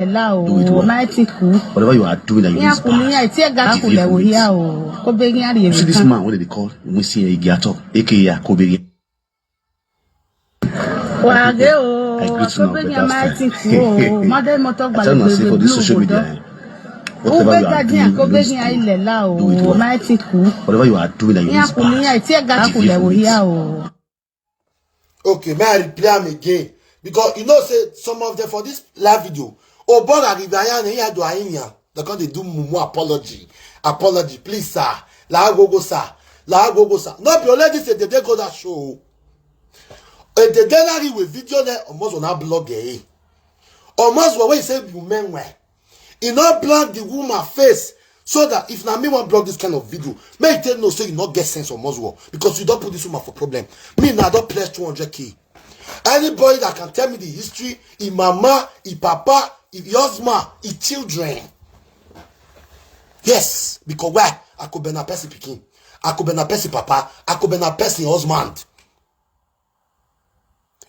Do it well. Whatever you are doing that you need you see this man, what they call we see a gato, aka Kobe. I greet you now, but that's time. I tell you say for this social media, whatever you are doing, you need to do it well. Whatever you are doing that you need to Okay, may I reply am again? Because you know, say some of them for this live video, oh, but I they do mumu apology, please, sir. La go, sir. No, be already say they go that show. The gallery with video there almost on our blog, almost what we say you men wear. You not block the woman face so that if now me want block this kind of video, make them know say you not get sense of Muslim because you don't put this woman for problem. Me now don't pledge 200K. Anybody that can tell me the history, in mama, in papa, in husband, in children. Yes, because why? I could be na person picking. I could be na person papa. I could be na person husband.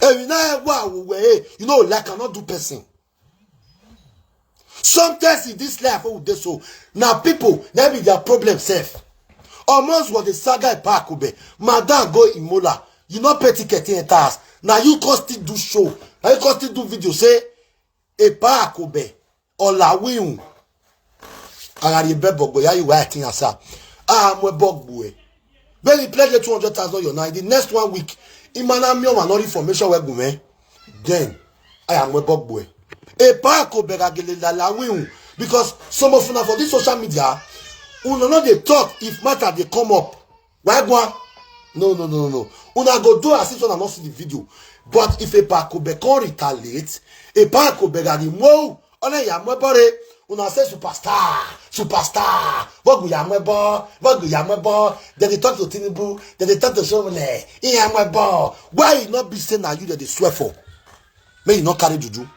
And you know, like I cannot do person. Sometimes in this life, oh, they so now people, that be their problem self. Almost what the saga Pakobe, Madam go Imola, you not pay ticket in task. Now you can still do show, now you can still do video. Say a Pakobe or la win. I got a bebo, ya you writing as a I'm a bog boy. When he pledge 200,000 your night, the next 1 week, Imanamium and all information where go me. Then I am a bog boy. A parko begagele la win because some of you for this social media, know they talk if matter they come up. Why go? No. Una go do as if one not see the video. But if a parko be can retaliate, a parko begagi mo, only ya mwebore. Una say superstar. What go ya mwebo? Then they talk to Tinubu. Then they talk to Shomole. Ya mwebo. Why you not be saying that you that they swear for? May you not carry juju.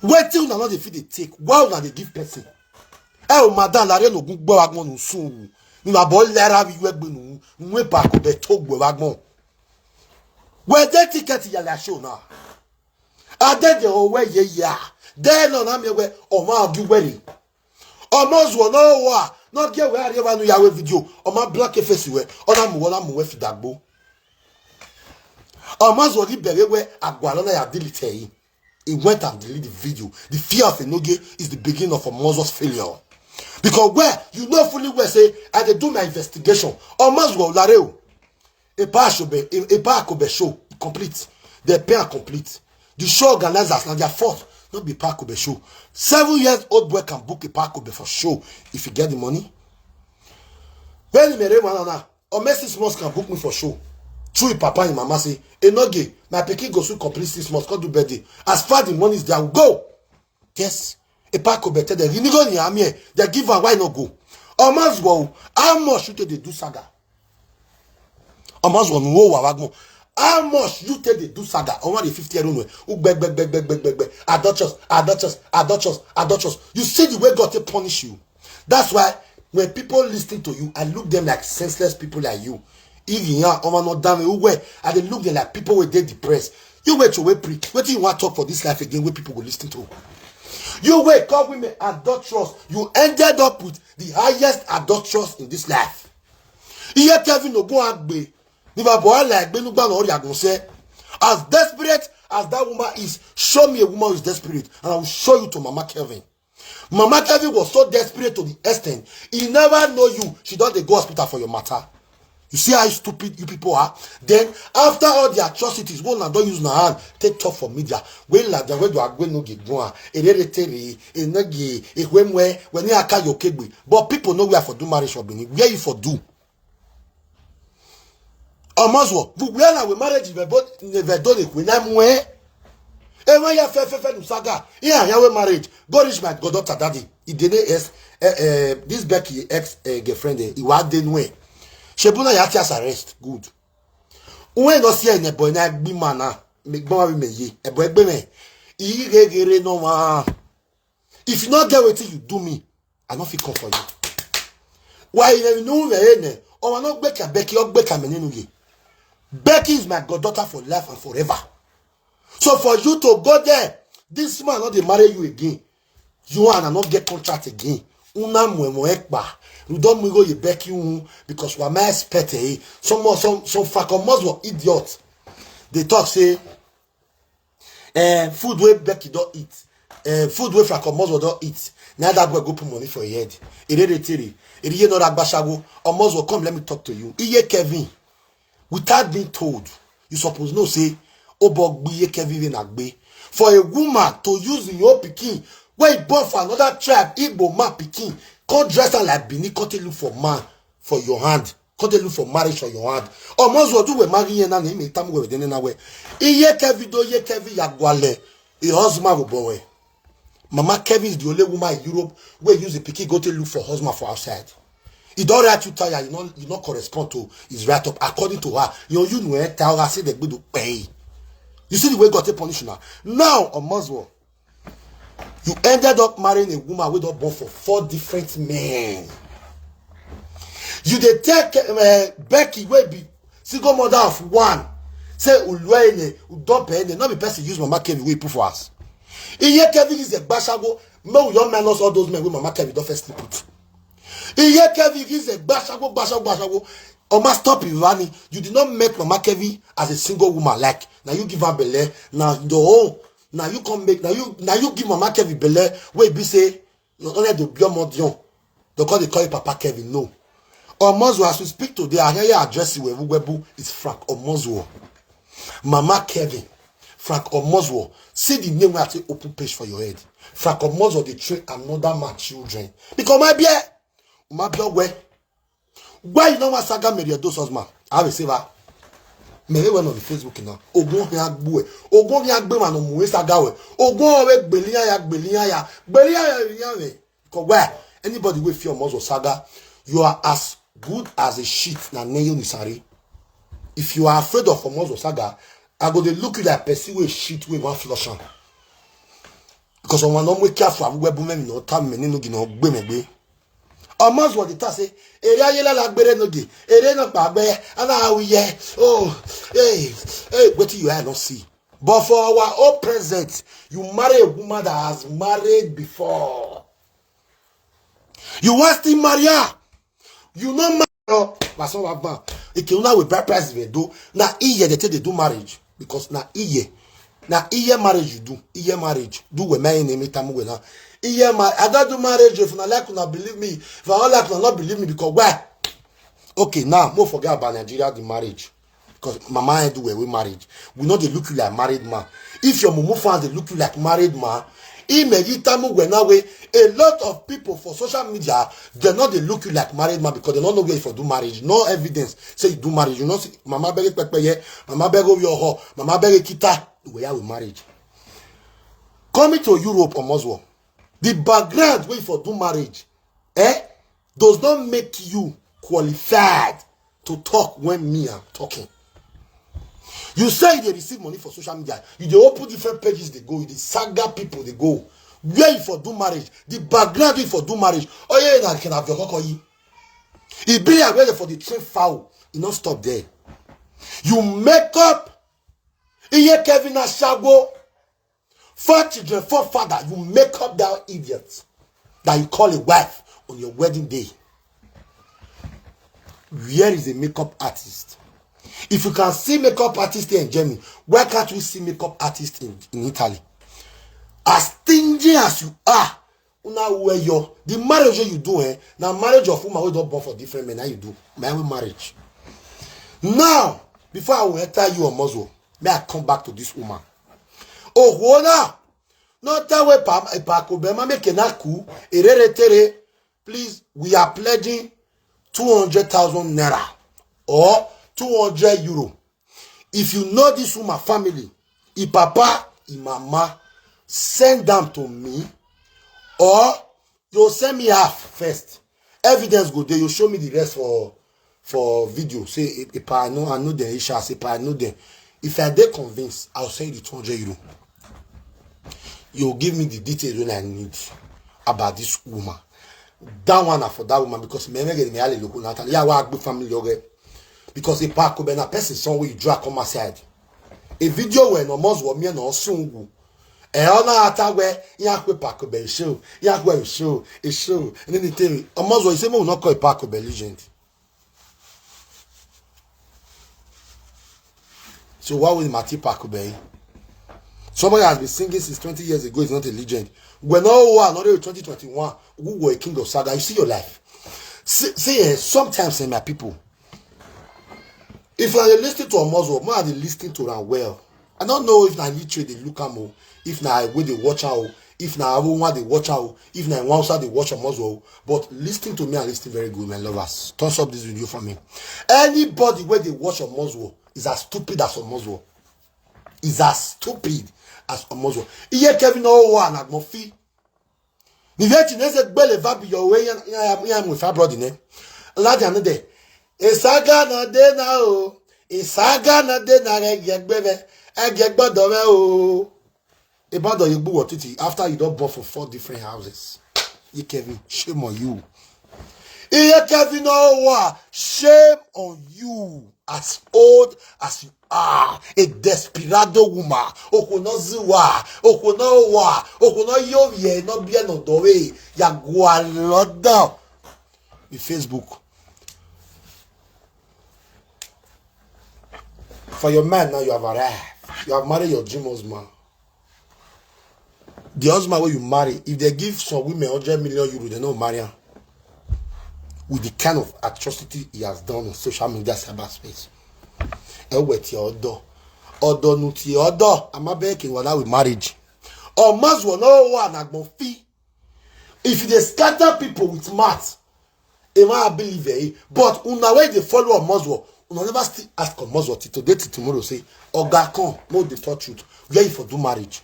Wait till not the feed they take. Why not they give person? Oh, madam, la no good boy agmon soon. You are boy lera we wegbenu. We park be talk boy agmon. Where they ticket ya la show now? I did the whole way, yeah. Then on am where or ma do wedding. Almost one no not get where you want to video or my black face where on am with dagbo. Almost what he bere where Agualona ya delete. He went and deleted the video. The fear of Enogie is the beginning of a Moses failure. Because where you know fully well say I dey do my investigation. Almost go lareo. A park show complete. The pair complete. The show organizers now their fault. Not be park show. 7-year-old boy can book a park for show if you get the money. When me or me 6 months can book me for show. True papa and mama say, Enogie, my pikin go to complete 6 months, can't do birthday. As far the money is there, go. Yes. A park of better than you go near me. They give her why not go. Almost go. How much you take they do saga? Almost go no wagmo. How much you take they do saga? Only the 50 year old beg. Adulterous. You see the way God will punish you. That's why when people listen to you, I look them like senseless people like you. Even ya over not damn who were and they look like people were dead depressed. You wait to wait preach. What do you want to talk for this life again where people will listen to? You wait, call women adulterous. You ended up with the highest adulterous in this life. Here Kevin no go and be like as desperate as that woman is, show me a woman who is desperate, and I will show you to Mama Kevin. Mama Kevin was so desperate to the extent he never know you. She don't go hospital for your matter. You see how stupid you people are? Then, after all the atrocities, one don't use my hand, take talk for media. When like the way you are going to get one, hereditary, Enogie, when you are your kegbe. But people know where for do marriage for doing, where you for do. Almost what? When we marriage, never done it. When I'm where? And when you have fair saga, yeah, you marriage. Go reach my goddaughter daddy. He didn't this Becky ex girlfriend. He was didn't way. Shebuna yatias arrest good. When no see any boy na gbi mana make bon me ye e boy gbe me e gegere no ma. If you not get wetin you do me, I not fit come for you. Why you know me o no gbe ka Becky o gbe ka me ninu ye. Becky is my goddaughter for life and forever. So for you to go there, This man not they marry you again. You and not get contract again. Una mo ekba. You don't go you back you because we are my expert. Some fracomos were idiots. They talk say food way back you don't eat. Food way fracomos don't eat. Now that go put money for your head. It is not that bashago. Almost will come. Let me talk to you. Iye Kevin, without being told, you suppose no say obog iye Kevin agbe. For a woman to use your pikin, when you born for another tribe, Igbo man pikin, can't dress her like Bini, can't look for man for your hand, can't look for marriage for your hand. Almost will do we marry you and name time we then away. Iye Kevin do iye Kevin yagwale. Your husband will boy. Mama Kevin is the only woman in Europe where use the pikin go to look for husband for outside. He don't write you tire, you not correspond to his write up according to her. You know tell her say they go to pay. You see the way God take punish now. Now on Muslim, you ended up marrying a woman with a born for 4 different men. You dey take Becky will be single mother of 1. Say Ulwene, Udopene, not be person use Mama Kevin we put for us. Iye Kevin is a bashago. No young man lost all those men with Mama Kevin don't first sleep with. Iye Kevin is a bashago. Oma stop you running. You did not make Mama Kevin as a single woman. Like now you give her belle. Now the whole now you come make now you give Mama Kevin belle. Wait be say not only the bio modion. Because they call you Papa Kevin. No. Omozo as we speak today, I hear you address you webu is Frank Omozo. Mama Kevin. Frank Omozo, see the name where I take open page for your head. Frank Omozo, they train another man children. Because my beer, why you know what saga marry those husband? I have a saver. Me went on the Facebook now. Ogun yagbu, ogun yagbe man on muwe saga we. Ogun we gbeliya ya. Because where anybody with fear Omozo saga, you are as good as a sheet na neyo nisari. If you are afraid of Omozo saga, I go to look at that person with shit with one flush on. Because on one no more careful, we be men no time men no gino gbemegbe. Almost what it say, area yela la gbere no gi, ere no gbagbe, ana we ye. Oh, hey, what you I not see. But for our own present, you marry a woman that has married before. You want still marry her? You know marry. But some of them, it can now with bride price they do. Now iye they tell they do marriage. Because na iye marriage you do iye marriage do we my name tamu we now iye I don't do marriage if na like una believe me if I don't like una not believe me because why okay now more forget about Nigeria the marriage because mama do we marriage we know they look you like married man if your mumu fans they look you like married man a lot of people for social media they not they look you like married man because they don't know where you do marriage. No evidence say you do marriage. You know, see, mama beg pepe, mama beg over your ho, mama beg kita. We are with marriage. Coming to Europe or Muslim, the background way for do marriage, does not make you qualified to talk when me am talking. You say they receive money for social media. You they open different pages they go. You the saga people they go. Where you for do marriage? The background you for do marriage. Oh yeah, I can have your cocoy. It be a way for the train foul. You not stop there. You make up. Iye Kevin Ashago. 4 children, 4 father. You make up that idiot that you call a wife on your wedding day. Where is a makeup artist? If you can see makeup artists here in Germany, why can't we see makeup artists in Italy? As stingy as you are, the marriage you do, now marriage of woman we don't born for different men. Now you do my marriage. Now, before I will enter you a muzzle, may I come back to this woman? Oh, Wona, not that way, Papa, make a naku, please, we are pledging 200,000 naira or 200 euro. If you know this woman family, if papa, if mama, send them to me, or you send me half first. Evidence go there. You show me the rest for video. Say if I know the issue. Say if I know them. If I dey convinced, I'll send you the 200 euro. You give me the details when I need about this woman. That one for that woman because me get me all local Natalia. Yeah, we family okay. Because a park a person somewhere you drag on my side. A video when almost what me no sungu. Ona atagwe yakwe Pakobe show. Yakwe show, a show. And then they tell me, Omozo, you say we not call Pakobe legend. So why would Mati Pakobe? Somebody has been singing since 20 years ago, is not a legend. When all one, not 2021, who were a king of saga, you see your life. See, sometimes my people, if I listen to a Muslim, more than listening to them well. I don't know if I literally they look at me, if now way they watch out, if now everyone they watch out, if now one side they watch a Muslim, but listening to me and listening very good, my lovers. Thumbs up this video for me. Anybody where they watch a Muslim is as stupid as a Muslim. Is as stupid as a Muslim. Iye Kevin no one at Mofi. Ni veti neze gbele vabi your way ya mu fa brother ne. Ladi anode. Isaga na de na o. Isaga na de na egbebe. Egegbodo me o. About you gbu wotiti after you don't bought for 4 different houses. Iye Kevin, shame on you. Iye Kevin no one, shame on you. As old as you are, a desperado woman. Okono ziwa, okono wa, okono yovie, no bien no dowe. Ya gualoda. With Facebook. For your man now you have arrived. You have married your dream husband. The husband where you marry, if they give some women 100 million euros, they don't marry him. With the kind of atrocity he has done on social media cyberspace. With your odo nuti odo. I'm not making one with marriage. Or must one no one agbon fee. If they scatter people with math, they might believe it. But una way they follow a Muslim, una never still ask a Muslim today to tomorrow say, Oga come, no the thought truth. Where you for do marriage?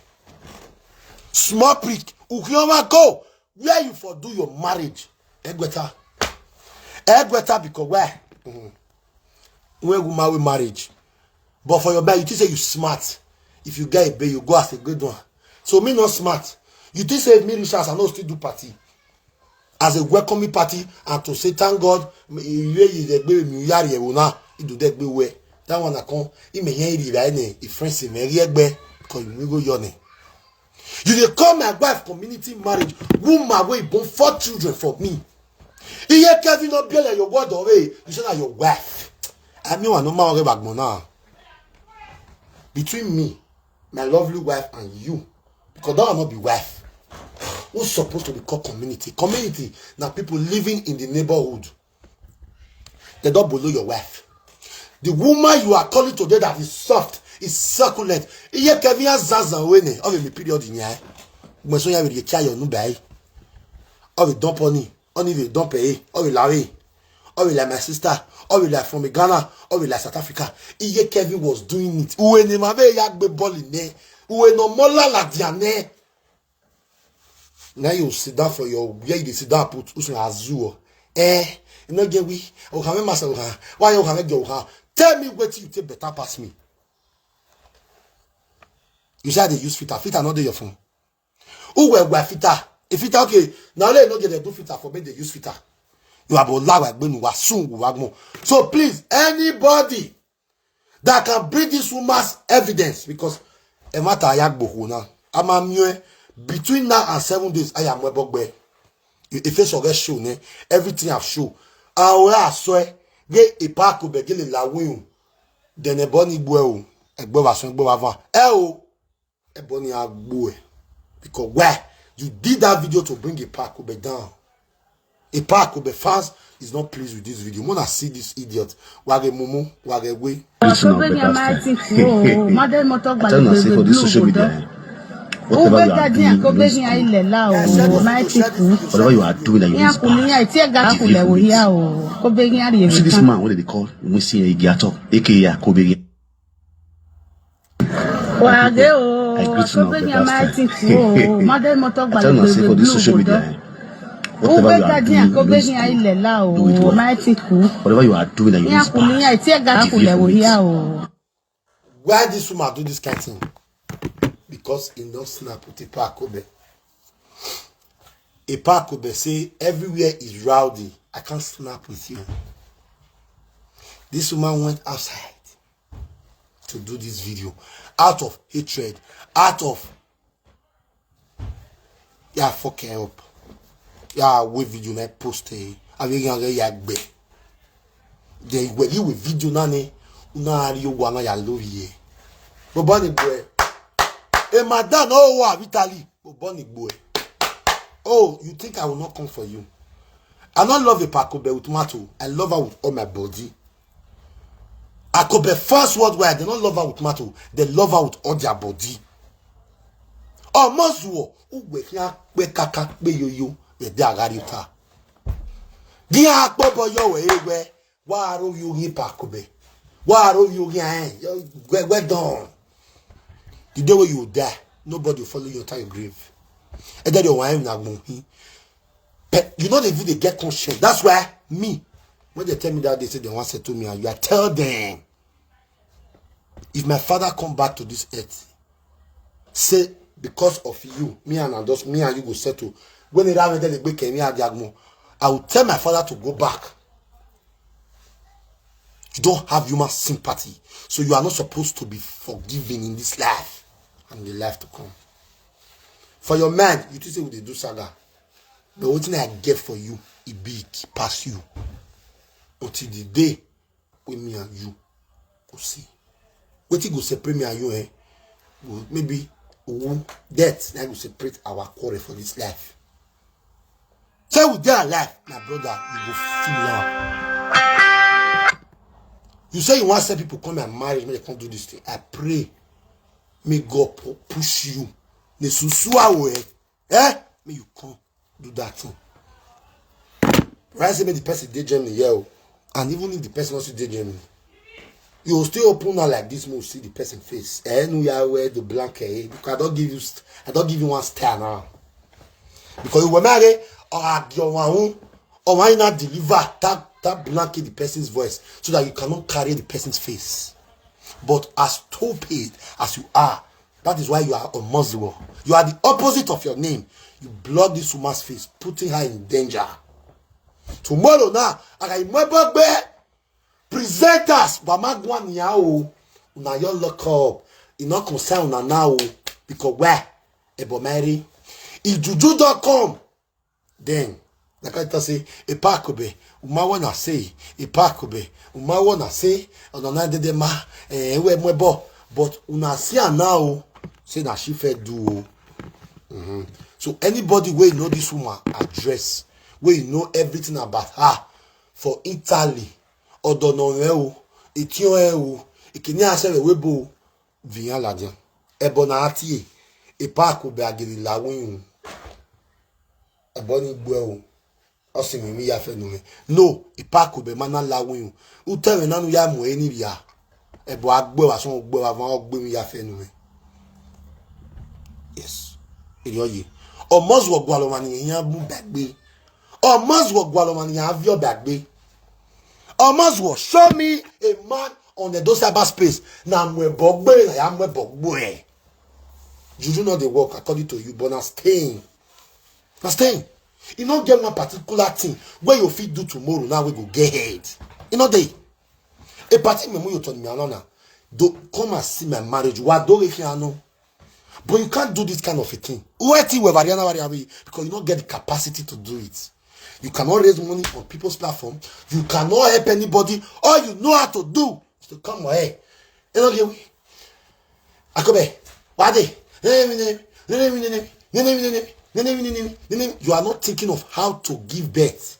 Small prick, Ukioma go. Where you for do your marriage? Egweta because where? Where we marry marriage. But for your man, you think say you smart. If you get a baby, you go as a good one. So me not smart. You think say me rich as I know still do party. As a welcoming party and to say thank God, you do that way. That one I come, he may hear it right now. If friends say me because you go yawning. You dey call my wife community marriage, woman wey born 4 children for me. Iye Kevin no be like your word away. You say that your wife. I mean, I no matter back now. Between me, my lovely wife, and you, because that will not be wife. Who's supposed to be called community? Community now people living in the neighborhood. They don't below your wife. The woman you are calling today that is soft, is succulent. Iye Kevin has zaza wene of a period in here. When so you will carry your new buy. Of a dump on it. Only if you don't pay, or will Larry, or will like my sister, or will like from Ghana, or will like South Africa. Iye Kevin was doing it. Uwe ne mave yagbe ball in there. Uwe no mola la diane. Now you sit down for your where you sit down put usun azure. You know get we. O can master why you can go. Tell me what you take better pass me. You say they use filter not your phone. Who will filter? If it okay, now let not get a do filter for me they use filter. You have a soon. So please, anybody that can bring this woman's evidence, because a matter I'm a between now and 7 days, I am webogbe. If it's already show, everything I've shown. I swear, get a park of begin la win. Then a bonny boy, a boy, a bonny boy. Because where? You did that video to bring a park be down. A park be fans is not pleased with this video. Wanna see this idiot? Wage mumu, wage way. Whatever you are doing that you see this man, what they call we see a gato, aka Kobe. I greet you now, I tell you for this social media. Whatever you are doing, whatever you are doing that you why this woman do this kind of thing? Because in don't snap with a parkobe. A parkobe say everywhere is rowdy. I can't snap with you. This woman went outside to do this video out of hatred, out of Yeah, fucking up. Yeah, we video na post avec ya gbe. Then when you with video nani, una ari yo wana ya loviye. Bo boni boy. Eh madam no wa Vitali. Bo boni boy. Oh, you think I will not come for you? I don't love a Pakobe with tomato. I love her with all my body. Akobe first word where they don't love her with tomato. They love her with all their body. Oh, Moswo. Uwe kia we kaka we yo. We de agarita. Dia akbobo yo we. Waro you hi Pakobe. Waro you hi. We done. The day where you die, nobody will follow you until your grave. And then you want him. But you know they get conscious. That's why me, when they tell me that they say they want to settle me, and you are tell them, if my father come back to this earth, say because of you, me and you go settle. When they have the big me I will tell my father to go back. You don't have human sympathy, so you are not supposed to be forgiven in this life and the life to come. For your man, you say they do saga. The only thing I get for you is big, pass you. Until the day when me and you go see. What you go separate me and you, maybe death, I will separate our quarrel for this life. So we are alive, my brother, you go feel now. You say you want to say people come and marry me, they can't do this thing. I pray, may God push you. May you come. Do that thing. Right? Say the person did Germany, yeah. And even if the person also did Germany, you will still open now like this, more see the person face. And we are wear the blanket. Because I don't give you one star now. Because you were married or your one or why not deliver that blanket the person's voice so that you cannot carry the person's face. But as stupid as you are, that is why you are a Muslim. You are the opposite of your name. You block this woman's face, putting her in danger. Tomorrow now, I remember presenters, Bamagwan Yao, now you look up. You not concerned now because where? Ebo Mary. If Juju.com, then like I say, a Pakobe, Umawana say, a Pakobe, Umawana say, and another de ma, but una see now, say that she fed do. So anybody where you know this woman address, where you know everything about her for Italy, or Dononeo, Etio, Ikenia Seve Webo, Vian Ladian, Ebonati, a Paco Bagili Lawin, a Bonnie Buell, or singing me afternoon. No, a Paco be Mana Lawin, who tell me none yamu any ya, a Boag Boa, some Boa, Bumi afternoon. Yes, Enogie. Or Muswo Gualomani Yabu Bagby. Or Muswo Gualomani have your bagby. Or Muswo, show me a man on the Dosaba space. Now I'm a bogboy, I am a bogboy. You know the work according to you, but now staying. Now staying. You don't get one particular thing where you fit do tomorrow, now we go get ahead. You know they. A party memo you told me alona. Do come and see my marriage. What do if you know? But you can't do this kind of a thing. Because you don't get the capacity to do it. You cannot raise money on people's platform. You cannot help anybody. All you know how to do is to come away. Enogie, Akobe, Wade, you are not thinking of how to give birth.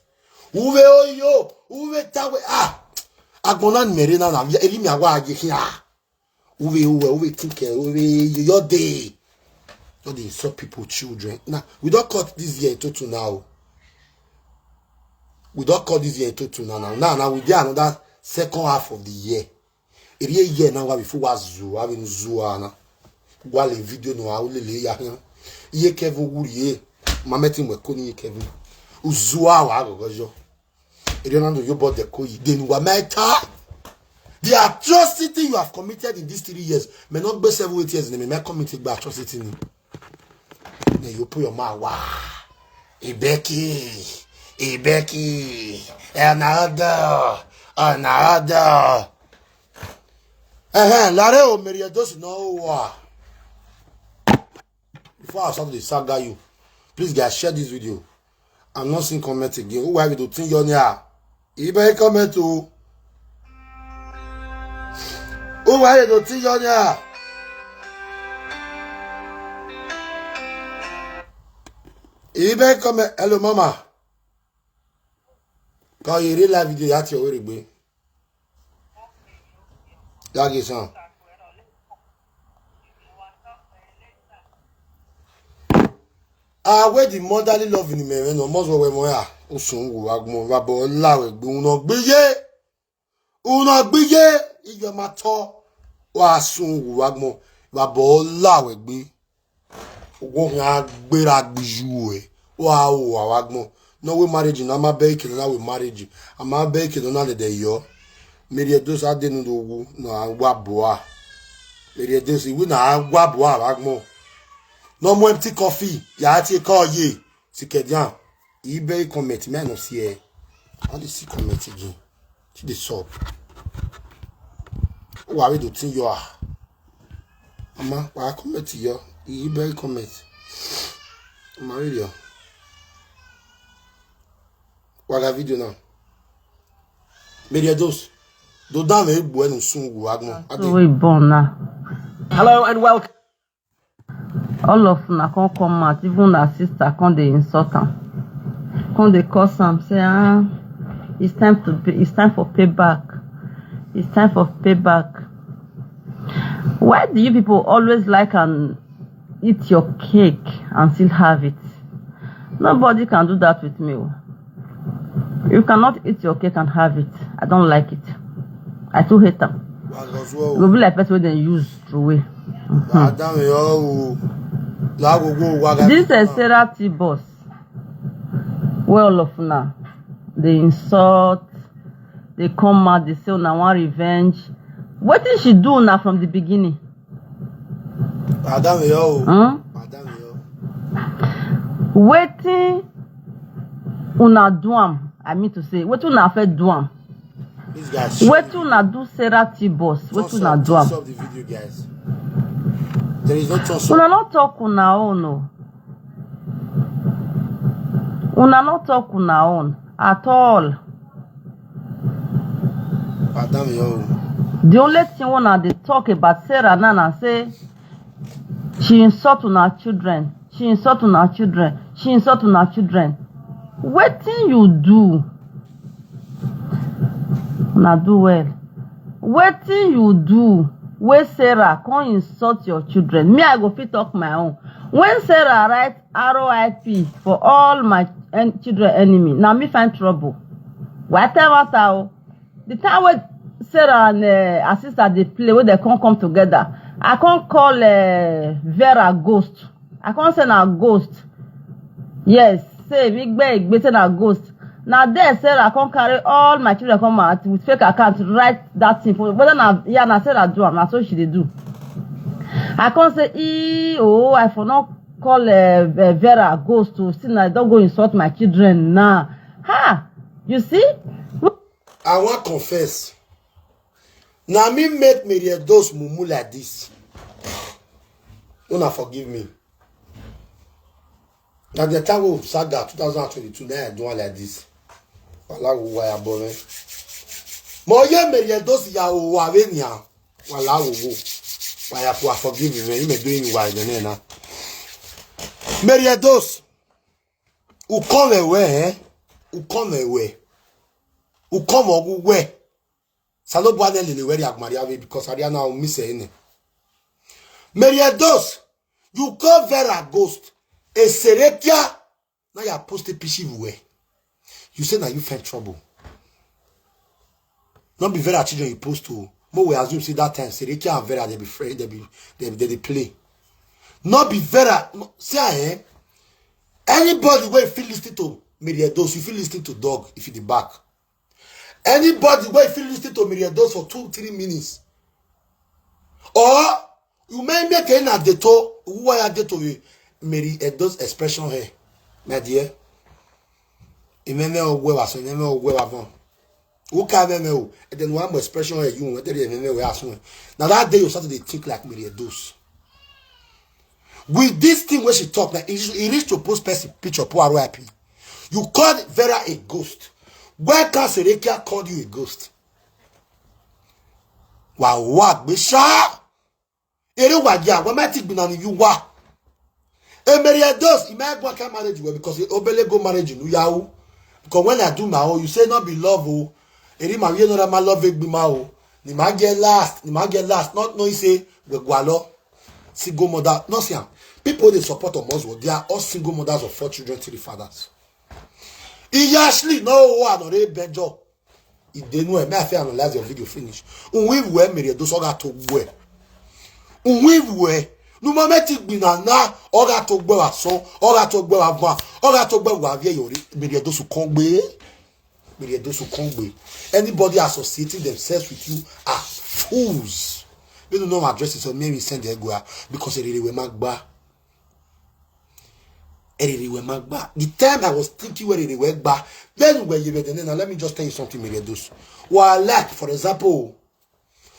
Agbonan merina na elimi awa here. Uwe think your day. So they insult people, children. Now we don't cut this year into two now. We don't cut this year into two now. Now we get another second half of the year. A year now before was zoo, having zoo na. While a video no how lele ya here. Ye Kevin Wuri, Mametin we koni Kevin. Uzua wa gojo. You don't know you bought the koi. Then wameta. The atrocity you have committed in these 3 years may not be 7 8 years. They may committed by atrocity. Then you put your mouth. Wow, Ibeki, another. Lareo Meriados no. Before I start to saga you, Please, guys, share this video. I'm not seeing comment again. Who are we to think you're near? You better comment to. Who are you to think you're near? You better comment. Hello, mama. Quand you read la vidéo, you have to worry, boy. That is on. Where the motherly love in me, no more than we are. Osun wo agmo rabo lawe gbe uno gbiye iyo ma to wa sun wo agmo rabo lawe gbe ogun ya gbera gbiju e wa wo agmo no we marriage na ma be kin na we marriage ama be kin na le de yo meri do sa de nu do wu na agwa boa meri do si we na agwa boa agmo no mo empty coffee ya ti call ye sikedian eBay comment me no see e all the see comment again to the sub why we do think you are mama why comment yo eBay comment Mario wala video now media dos do down me gbo enu sun wo agmo we born now. Hello and welcome. All of na come out, even our sister come dey insult am. Come they curse am, say it's time for payback. It's time for payback. Why do you people always like and eat your cake and still have it? Nobody can do that with me. You cannot eat your cake and have it. I don't like it. I too hate them. It will be like person they use through away. This is Sarah T boss. Well of now, they insult, they come out, they say now want revenge. What did she do now from the beginning? Waiting una do am, I mean to say, what una fe do am? What una do Sarah T boss? What una do am? There is no trust. Una not talk una own no. Una not talk una own at all. The only thing una they talk about Sarah Nana say she insult una children. She insult una children. She insult una children. What thing you do? Una do well. What thing you do? Where Sarah can't insult your children. Me, I go fit talk my own. When Sarah write RIP for all my children enemy, now me find trouble. Whatever the time when Sarah and her sister they play, when they can't come together, I can't call Vera ghost. I can't send a ghost. Yes, say big better than a ghost. Now there Sarah can't carry all my children come out with fake account to write that thing for whether now yeah now Sarah do am, so she they do. I can't say I for not call Vera ghost to see now don't go insult my children now. Ha! You see? I want to confess. Now me make me those mumu like this. Don't forgive me. Now the time of Saga 2022, now I do one like this. Wala wo ya boren. Mo ye me those ya wo wa we nya. Wala wo. Why I forgive me. You may doing why the na. Meriados. U come away, U come away. U come away. Salo bwane lele where ya Maria because Ariana will miss any. Meriados. You call Vera ghost. A Serekia. Now you post a pishi way. You say now you find trouble. Not be Vera children you post to. More we assume see that time Serekia and Vera they be friends, they play. Not be Vera. Say anybody where you feel listening to Meriados, you feel listening to dog if you the back. Anybody where you feel listening to Meriados for 2-3 minutes. Or you may make an at the toe who I get to Meriados expression here. My dear. Imeme ogwe waso, imeme ogwe wavon. Who can and then one more expression here you whether you imeme we aso. Now that day you start to think like Meriados. With this thing where she talk, like, he reached to post picture, poor RIP. You called Vera a ghost. Where can Serekia call you a ghost? Wow, what? Bisha? Ere wagia, what might it be on you? Wa? Emeria does, it might work marriage because it obele go marriage in Yahoo. Because when I do my own, you say not be love, oh. Ere ma, you know that my love be my own. Ni ma get last, Not no, you say, the gualo, single mother, no, see, people they support on Muslim, they are all single mothers of 4 children, 3 fathers. Iyashli no one or a benjo. If they know, may I analyze your video finish. We were married, those other to wear. We were no mametic binana, other to wear so, other to wear a van, other to wear a married those who can't be. Married those who can't be. Anybody associating themselves with you are fools. They don't know my addresses, so maybe send their go because they really were magba. The time I was thinking where they were back, then when you were then, let me just tell you something, Miriados. Well, like, for example,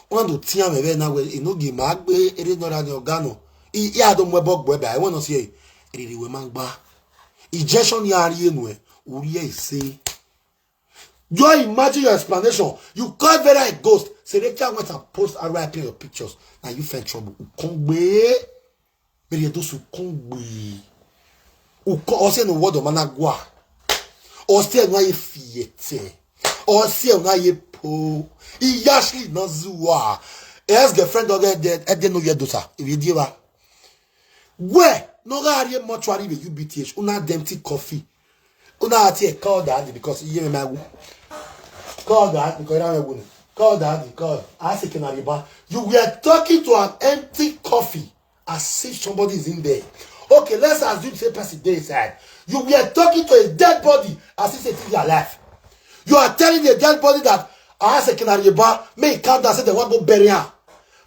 one to Tiam now, Enogie Magbe, Erenora Organo. I don't know web, I want to say, Eri Wemagba. Ejection Yarienwe, Uriye say. You imagine your explanation. You call Vera a ghost. Serekia went and post RIP your pictures. Now you find trouble. Ukongbe. Miriados Ukongbe. Or say no word of managua, or say no ye fiete, or say no ye po. He yashly no zua. His girlfriend or dead, I didn't know your daughter. If you did where no area mortuary with UBTH, una empty coffee. Una take call daddy because you hear me. Call that because I don't call daddy, call. I say can I you were talking to an empty coffee as if somebody is in there. Okay, let's assume say person dey inside. You were talking to a dead body as if it's alive. You are telling the dead body that I say can I may count down say they want to go bury her.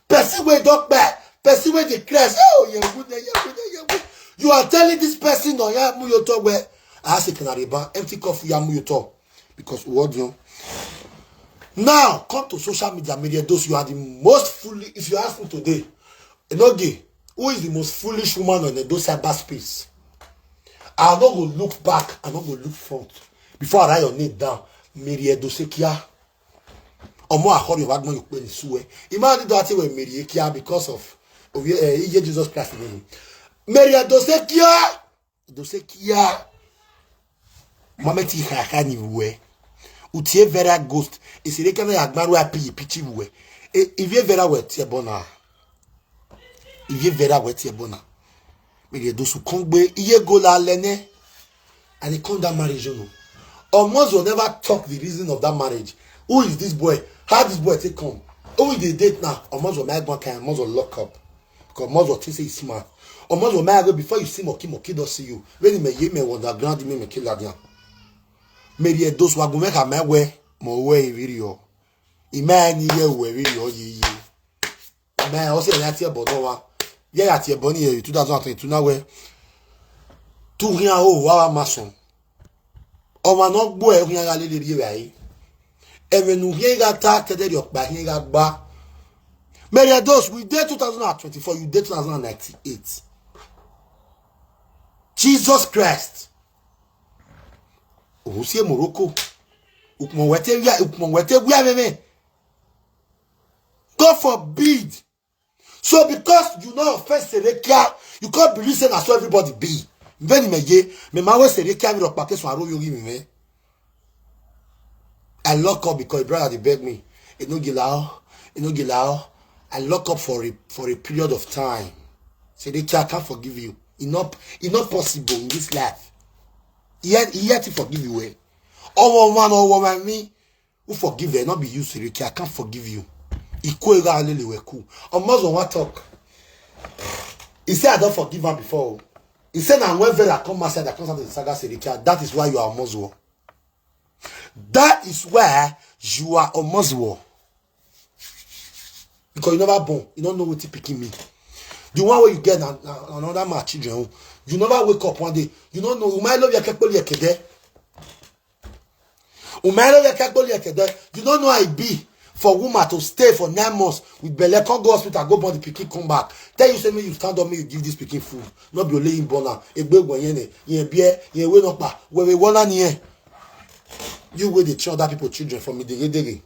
Person wey don't bear, person wey dey crash. Oh, good. You are telling this person no ya mu yo talk where I say can I empty coffee ya mu yo talk because what you now come to social media those you are the most foolish. If you ask me today, Enogie, who is the most foolish woman on the cyberspace? I'm not going to look back. I'm not going to look front. Before I write your name down, Mary Dosekia. Or more, I call you Wagman, you can sue. Imagine that you were Mary Kia because of Jesus Christ. Mary Dosekia. Dosekia. Mameti Hakani we. Utie Vera ghost. Is it can Agmaru api pitchy we. If you Vera wet, Tiabona. If you Vera wet, Tiabona. Mais those who come be iye go la lene and he come that marriage no. Almost will never talk the reason of that marriage. Who is this boy? How this boy take come? Who is the date now? Almost will make one kind. Almost will lock up because almost will think say he's smart. Almost will make go before you see Moki don't see you. When he may ye me underground me kill that down. Maybe those who are going to make a my way more way video. Imagine ye way video ye. Man also that here but no. Yeah, at your bonnie 2022 now where tout rien au wa maçon. On va non boire rien aller les rivières. Et nous rien gata que de yok ba rien ba. Mais les dos we did 2024 you did 2098. Jesus Christ. Ou c'est Morocco. Ou mon wete bia meme. God forbid. So because you know first Serekia, you can't believe saying that's what everybody be. When me my way Serekia me packet so aro yogi me. I lock up because brother they beg me. Enogie lao. I lock up for a period of time. Serekia I can't forgive you. It's not possible in this life. Yet to forgive you. Or woman me who forgive them, not be you Serekia. I can't forgive you. Almost on what talk. He said I don't forgive her before. He said now when Vera come outside that comes out of the saga Serekia, that is why you are a Muslim. That is where you are a Muslim. Because you never born, you don't know what to picking me. The one where you get another my children, you never wake up one day. You don't know you might love your kekboli ekede. You don't know I be. for woman to stay for 9 months with belle, come go hospital, go born the pikin, come back. Tell you say me you stand up, me you give this pikin food. Not be only in born a big one yen beer, yen we not pa, we wanna near. You wait the other people children for me the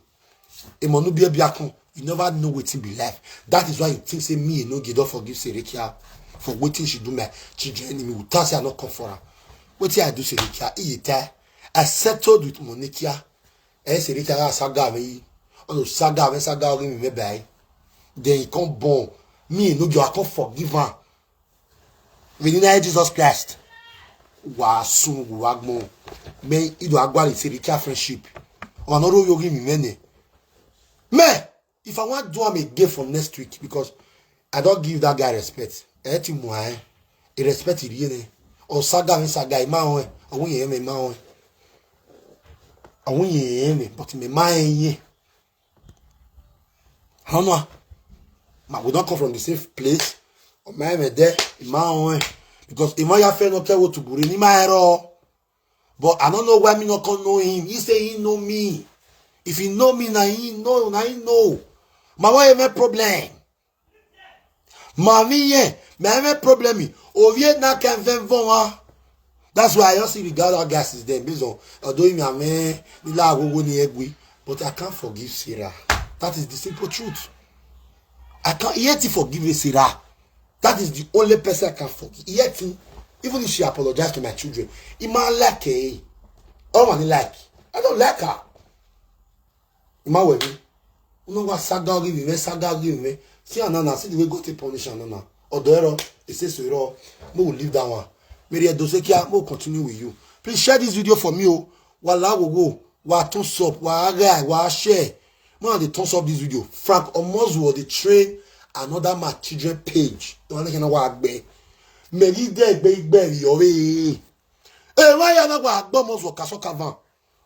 a monu be biakon. You never know what it be like. That is why you think say me Enogie don't forgive Serikia for waiting she do my children enemy will tell say I not come for her. What I do Serikia, I settled with Monikia. And Serikia saga me. On the saga me by. Then he come born. Me Enogie I can't forgive her. Within Jesus Christ. Wa soon wagmo. Me ido agwa Serikia friendship. Another yogi me mene. Me. If I want to do him again for next week, because I don't give that guy respect. Anything more, he respect it really. Or saga, man, I won't hear me, man. I won't hear me, but me, man, how no? We don't come from the same place. Or man, there, man, because if my friend not care what to bring him, but I don't know why me not can know him. He say he know me. If he know me, now he know. Ma wa yeme problem. Mami ye, me yeme problem. Ovie na kan ven von. That's why I just see regard our gas is there. Based on although me ame ni la gogo ni egui, but I can't forgive Sarah. That is the simple truth. I can't yet forgive Sarah. That is the only person I can forgive. Yet, even if she apologized to my children, it might like her. Oh, man, like I don't like her. Ima we me. No wa saga give me. See anana, see the way go to punish anana. Odero, it says so we will leave that one. Mary Dosekia, we'll continue with you. Please share this video for me. Wahala go. Wa thumbs up, wa guy, wa share. One the thumbs up this video. Frank Omozu the train another my children page. Don't let you know what be. Mary de be yo we. Why you not wa Omozu kasoka van?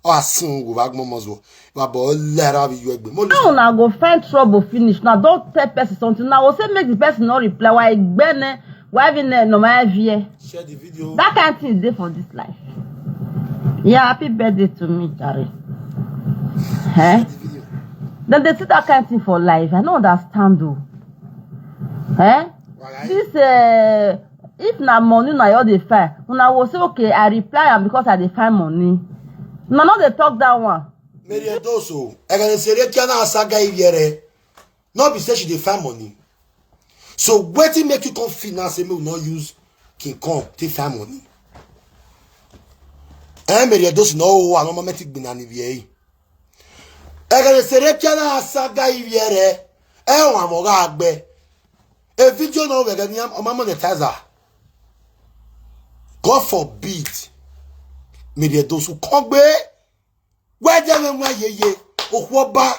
Oh, soon go back momozo. But let her be you. Now go find trouble finish. Now don't tell person something. Now also make the person not reply. Why bene? Why even no my vie? Share the video. That kind of thing is there for this life. Yeah, happy birthday to me, Jerry. Eh? Then they see that kind of thing for life. I don't understand though. Eh? This if na money na all they find. When I will say okay, I reply am because I dey find money. No, they talk that one. Mary Doso, I can say that Kiana Saga Iviere. Not be say she dey find money. So wetin make you come finance me will not use King Kong to find money. Mary Doso no I no matic binani vie. I can say that Kiana Saga Iviere. Wa moga agbe. A video no we gani am o ma monetizer. God forbid. Mary Doso kogbe. Where them where ye ohwoba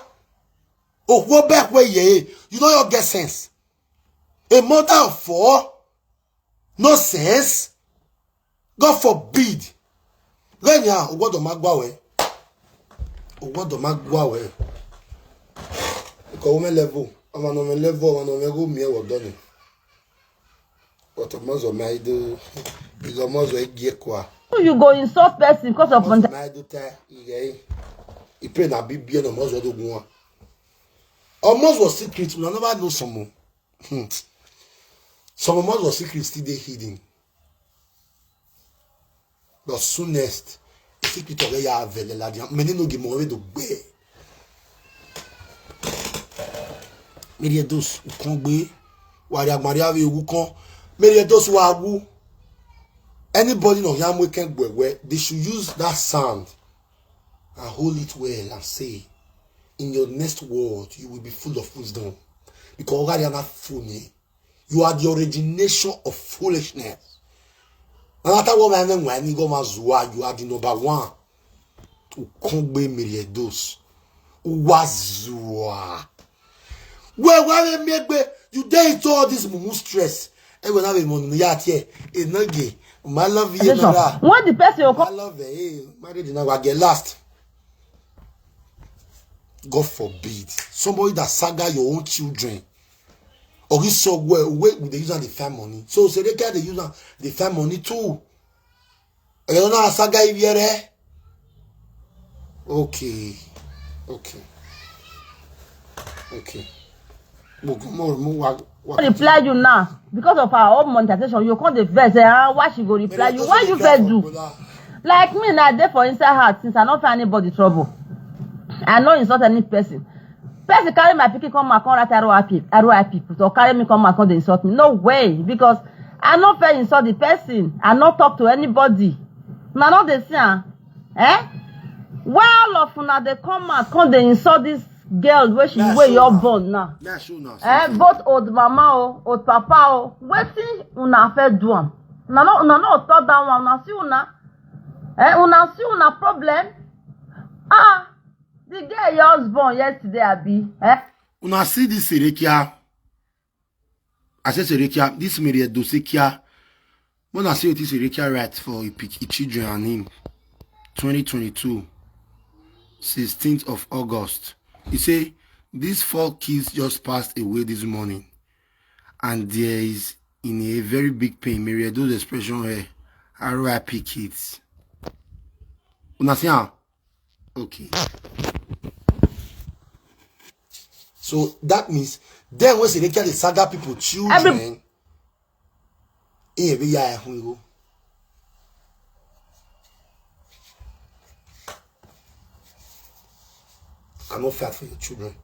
where ye you know you get sense. A mother of 4 no sense. God forbid. Lenya ogbodo magbawe. Ogbodo magbawe. Ko me level. Ama no me level, ama no me go me wo done. But omozo me do is omozo egie kwa. You go insult person because of he pray na Bible no most do one. Almost was secret, we never know some. Some of us was secret still they hidden. But soonest, the secret of ya vele la dia. Many no give more do be. Many those who can't be, why they are Maria we can. Many those who are who. Anybody no yam weekend where they should use that sound and hold it well and say, in your next word, you will be full of wisdom. Because already are not funny. You are the origination of foolishness. And after what I mean, when you go mazua, you are the number one to combe myriados. Wazua. Well, you dare to all this mumu stress. And when I have money, here, Enogie. My love you. What the person you I love it. Married in I get last. God forbid. Somebody that saga your own children. Or you so well with the user the find money. So they can the user they find money too. You don't know saga if okay. Okay. Okay. Reply you now because of our own monetization. You can't defend say why she go reply you. Why you first do? Like me now, there for inside heart since I not find anybody trouble. I no insult any person. Person carry my pikin come and write RIP or carry me come and they insult me. No way, because I not fair insult the person. I not talk to anybody. Now not the same. Well, of una they come and they insult this girl where she where you're born now. Both old mama old papa wetin una fair do am. Una no talk that one. Una see una see una problem. The girl yours born yesterday, Abi. Una see this Serekia. I said Serekia, this Maria Dosekia. When I see what this Serekia write for children and him 2022, 16th of August. He say these 4 kids just passed away this morning. And there is in a very big pain. Maria Do's expression here. RIP kids. Una see how? Okay. So that means then when they can the saga people children in every year I'm not fair for your children.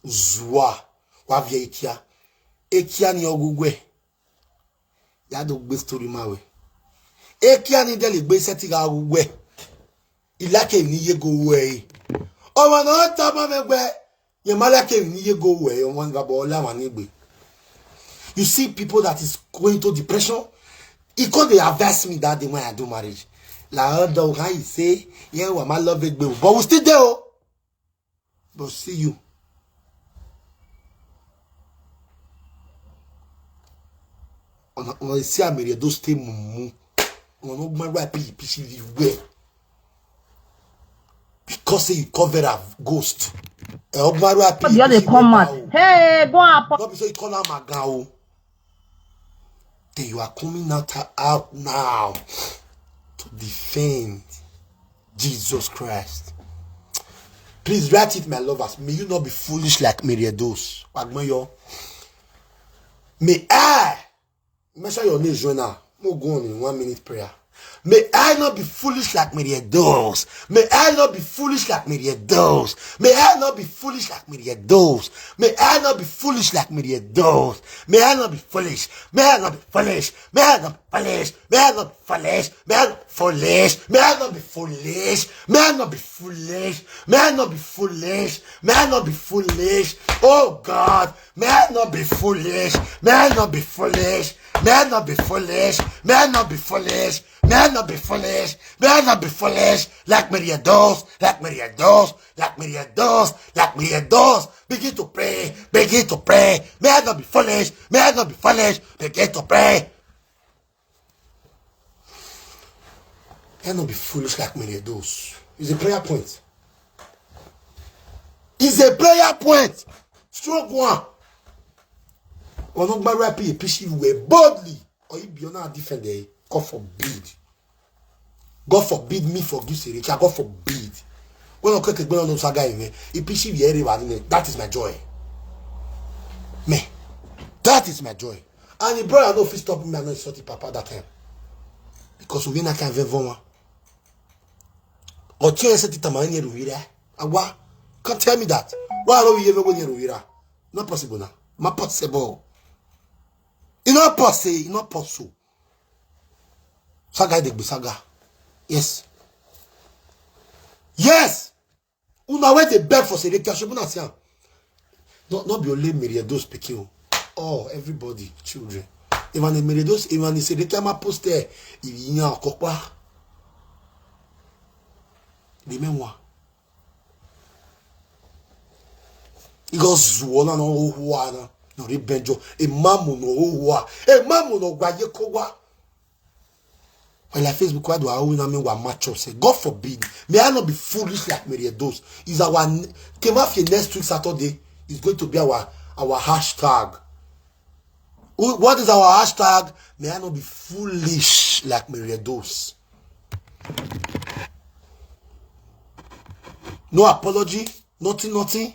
Zwa wavye ekia ni ogugwe ya do gbe story mawe ekia ni dele gbe seti ga ogugwe ilake ni yego we o ma no ta ma megbe ye malake ni yego we o wan ga bo la wan egbe. You see people that is going to depression, it could they advise me that day when I do marriage. La other guy say, yeah, well, my love it, but we still there. But see you. On see a Maria do stay mumu. On no man right pishi way. Because you cover a ghost. The other come out. Hey, go up. Not because you call her Magao. Then you are coming out now to defend Jesus Christ. Please write it, my lovers. May you not be foolish like Maria Dos. May I, mention your name, Jonah. We'll go on in 1 minute prayer. May I not be foolish like Maria Dos. May I not be foolish like Maria Dos. May I not be foolish like Maria Dos. May I not be foolish like Maria Dos. May I not be foolish. May I not be foolish. May I not be foolish. May I not be foolish. May I not be foolish. May I not be foolish. May I not be foolish. May I not be foolish. May I not be foolish. Oh God, may I not be foolish. May I not be foolish. May I not be foolish. May I not be foolish. May I not be foolish. May I not be foolish like Maria Dos, like Maria Dos, like Maria Dos, like Maria Dos. Begin to pray. Begin to pray. May I not be foolish. May I not be foolish. Begin to pray. May I not be foolish like Maria Dos. It's a prayer point. It's a prayer point. Stroke one. Or not my rapid appreciate you boldly. Or you be not defend. God forbid. God forbid me forgive Serica. God forbid. When I click on those saga, that is my joy. Me. That is my joy. And the brother don't feel stop me and not sorry papa that time. Because we not can vivre. Or change it to my near. Can't tell me that. Why don't we ever go near? Not possible now. Not possible. It's not possible. It's not possible. Saga de saga. Yes. Yes. Una wait a beg for Serica. Not be only Maria Dos speaking. Oh, everybody, children. Even the Maria Dos, even the Serica ma poster. Il y a encore pas. Dis-moi. Il goes Zuona no Huana. No ribenjo. E mamu no Hua. E mamu no Guaye Kowa. When la Facebook, why do I always mean what match up say? God forbid. May I not be foolish like Maria Dos. Is our came off next week Saturday is going to be our hashtag. What is our hashtag? May I not be foolish like Maria Dos. No apology, nothing.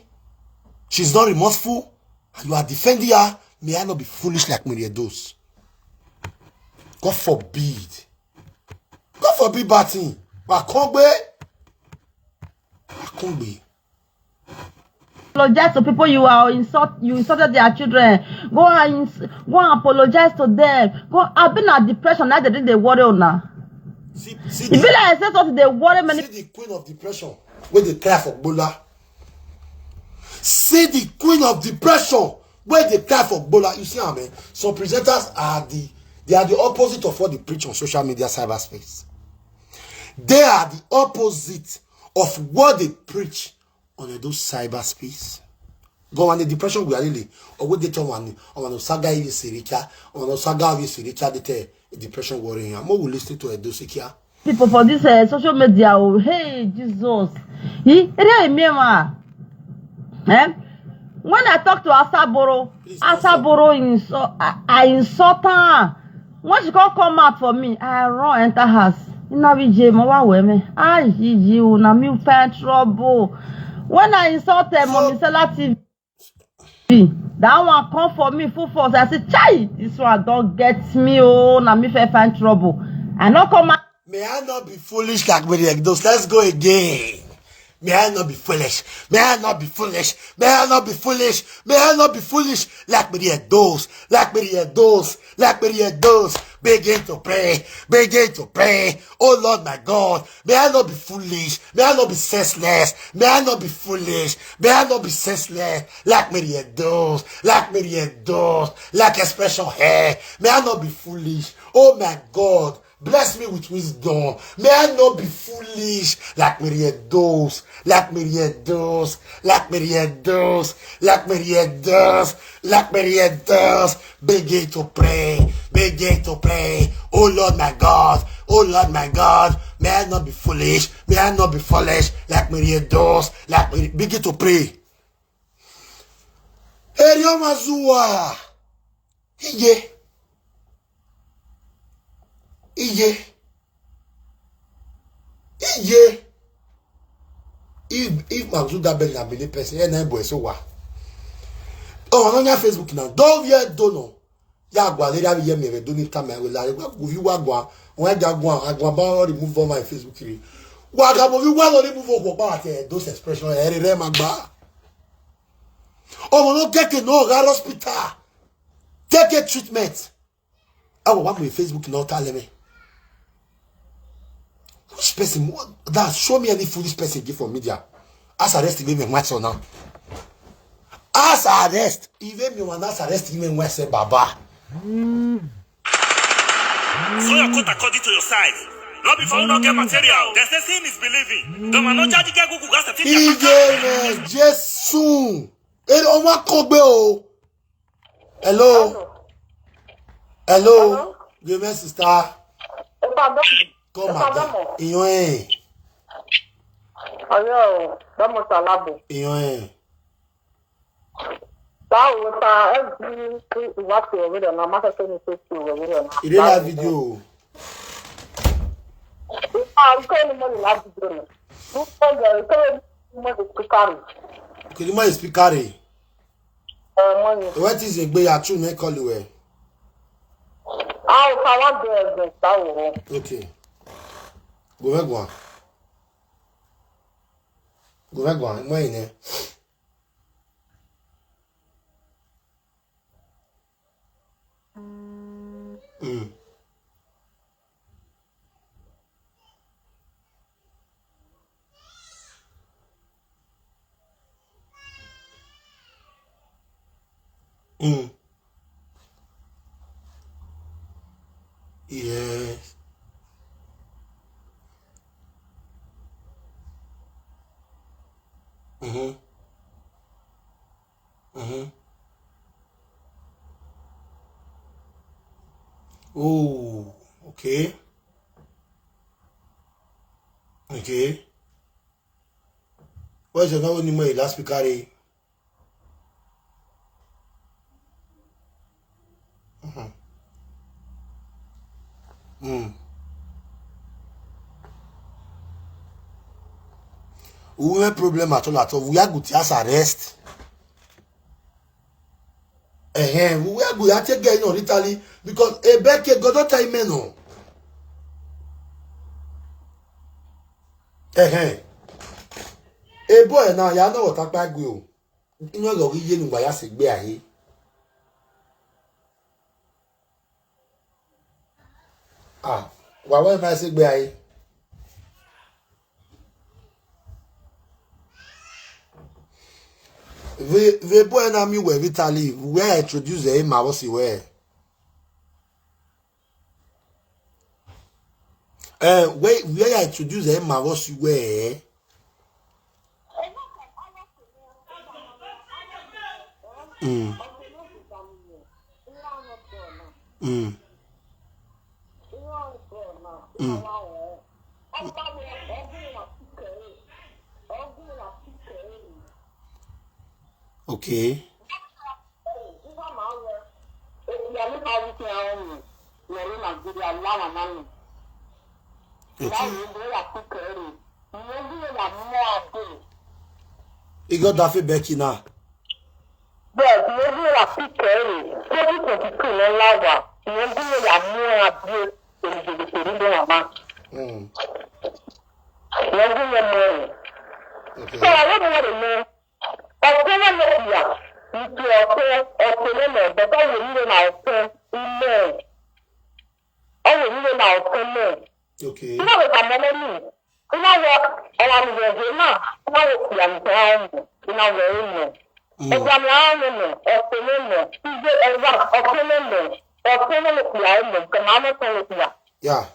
She's not remorseful, and you are defending her. May I not be foolish like Maria does. God forbid. God forbid bad thing. I can't be. Apologize to people you insulted their children. Go and apologize to them. I've been at depression. Now they worry on now. See like I said something, they worry many. See the queen of depression where they cry for Bola. See the queen of depression where they cry for Bola. You see how man? Some presenters are the opposite of what they preach on social media cyberspace. They are the opposite of what they preach on those cyberspace. Go on the depression we are really or what they tell on saga is siricha on saga is siricha the depression worrying. I'm more listening to a dosikia. People for this social media, oh, hey Jesus. When I talk to Asaboro I insult her. When she can't come out for me, I run enter house. Enogie, me find trouble. When I insult them, Mommy Sela TV, that one come for me full force. I say, chai, this one don't get me. Oh, now me find trouble. I not come out. May I not be foolish like those? Let's go again. May I not be foolish. May I not be foolish. May I not be foolish. May I not be foolish like those. Begin to pray. Begin to pray. Oh Lord my God. May I not be foolish. May I not be senseless. May I not be foolish. May I not be senseless like those. Like expression hair. May I not be foolish. Oh my God. Bless me with wisdom. May I not be foolish like those. Begin to pray. Begin to pray. Oh Lord my God. Oh Lord my God. May I not be foolish. May I not be foolish like those. Begin to pray. Erio Mazua. Iye. If Magzuda Ben na believe person, na boy so wa. Oh, on your Facebook now. Don't yet don't know. Ya gwa le ya me do ni time we la go view wa gwa. When ja gwa ba remove on my Facebook kiri. Wa ga mo view wa no remove o ba te those expression e re magba. Oh, no get no ga hospital. Take a treatment. I will want my Facebook now tell me. Which person that show me any foolish person give for media? As arrest even when so now. As arrest even me one as arrest even when say baba. So your cut according to your size. Not before you not get material. They say seeing is believing. The man not judge get Google gas to teach. Jesus. E o wa kogbe o. Hello. Give me sister. Come madam. Iyon Ayo, damo salabo. Iyon Báwo ta every what you over there na ma say me say you over there na. Ire la video. Ko ni mo la video na. Mo ko ga ko mo de speaker. Kilima is speaker. Money. What is egbe ya true me call you? Ah, ka wa de tawo. Okay. Go back one. Moi ne. Yes. Oh, okay. What's your name? My last speaker. We have problem at all. We are good to arrest. We are going to get in Italy because a beke go don't time no. A boy now ya know what I bag you. You know go yin wa ya segbe aye. Why I segbe aye? The boy na mi we Italy where I introduce him I was where. Where I introduce him I was where. Okay. He got that for Becky now. Yes, maybe a picture. Maybe to be in lava. Maybe a more abuse in the Maybe Okay. so I don't know what it means. I don't know if you are but I will even out email. I will even out email. Okay. You know what I'm going to do? You know what? I want to go now. You know what I'm trying to do? You know what I'm doing? Yeah.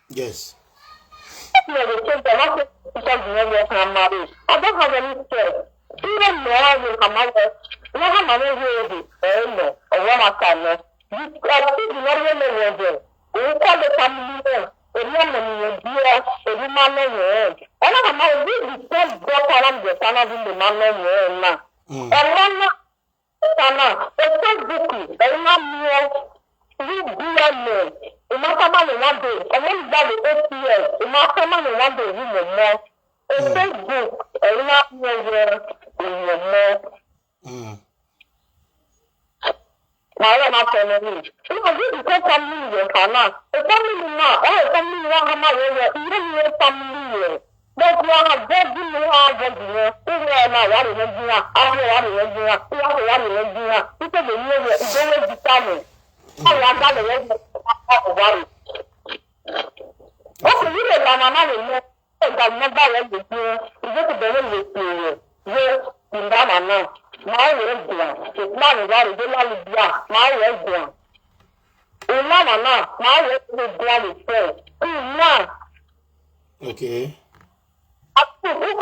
Yes. I don't have any stress. Even more than my mother, never my mother, or one I can. You are still not there. We call the family, a woman, a dear, a woman, and I'm really sent back around the tunnel in the man. And one, it's so busy, and not near. You do not know. In my family, one day, and then that is 8 years. In my family, one day, you will know. In Facebook, and not know in your mouth. Now, I'm not telling you. You know, this is a family, your family. A family now, a family, you have my way, even your family. But you are very good, you are very good. You are not what it is, you are. I know what it is, you are. You are what it is, you are. You can be near it, you don't want to tell me. I want that the rest of the world. Okay, you know, I'm not in there. I'm never let you do. You just don't let you. Yes, in that amount. My resident. It's not a lot of my resident. In that amount, my resident is fair. Okay. I don't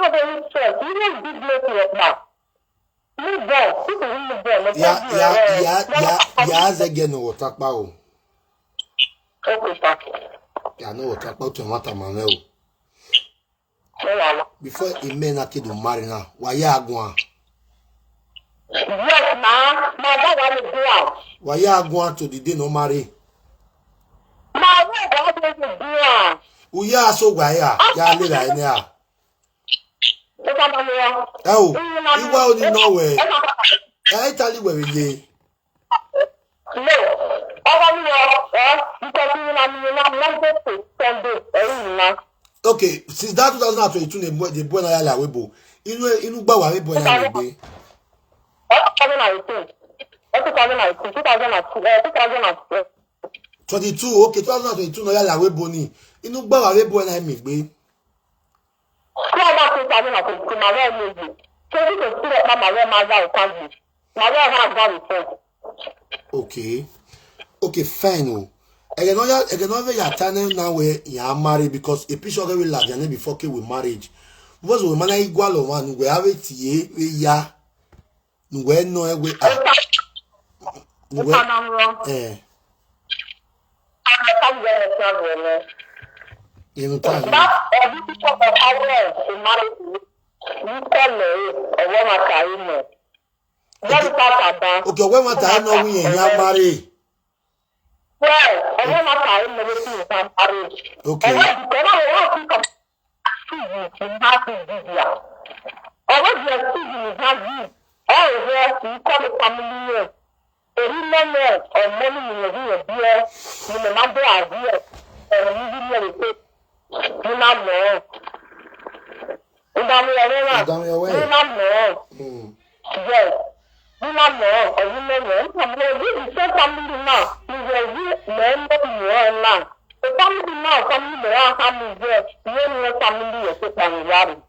have any stress. You don't give me to that. Yeah, again, no talk about. Yeah, no talk about tomato manel. Before a man a kid to marry now, why ya go? Yes, ma, my dad will go out. Why ya go to the day no marry? My dad will go out. We are so why ya live right now. Oh, you will nowhere. I tell you where we ye. No, okay, since that 2022, the boy na yala webo. Inu gba wa webo na webe. 22, okay, 2022 no yala webo ni. Inu gba wa webo na mi gbe. Okay. Okay, fine. Oh. Again, over your channel now where you are married because a picture of every lad and before we marriage. Because we man equal one we have it ye we ya we no we You time. That every picture of our in marriage, you call me a woman carrying. Okay, when what I know we ain't married. Well, a woman carrying everything is marriage. Okay. And when I want to come in half in this year. Or what you are seeing is not you. All here, you call the family. A woman or money in your beer, in the number of years, and you really take. You know, yes. You know, or you know, you say family now. You will remember your land. The family now, family around family there. You know, family is a family.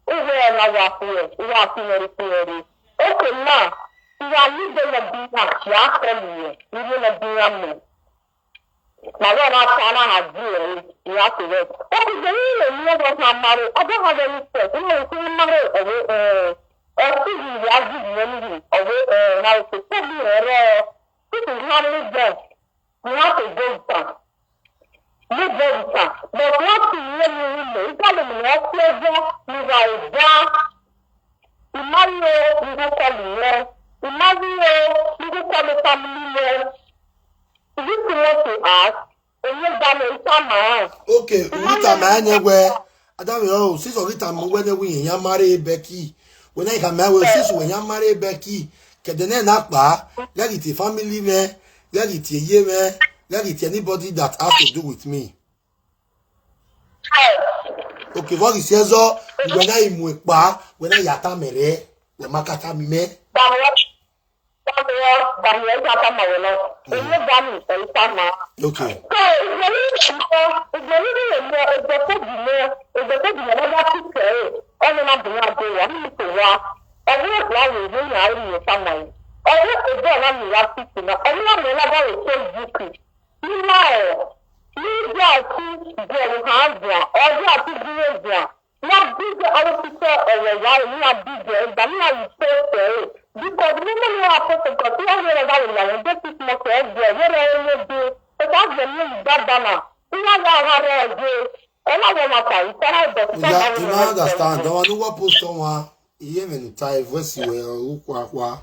Over and over, you are feeling it. Okay, now, you are living a big house. You are telling you live in a big house. Now, what I have done, you have to wait. Okay, the reason you don't married, I don't have any stress. You know, if you marry, you have given anything away, now to tell you, this is not live there. You have to go down. Live there, but what you really you tell them, you have pleasure, you are down. You marry, you go tell me, you marry, you go tell the family, you want to ask, and you done it time. Okay, Rita man where I don't know, since Rita whether we marry Becky. When I come marry sis when you marry Becky, can the name up bar, let it a family man, let it a year man, let it anybody that has to do with me. Okay, what is yours? When I am with bar, when I yata mere, the Makata me. Okay. Not big other people or why you are bigger, but you are so because women are perfect, because you are very this is not there, where do, but that's the new Dabana. You are there, and I you understand, don't know what post someone, even type, what's you were,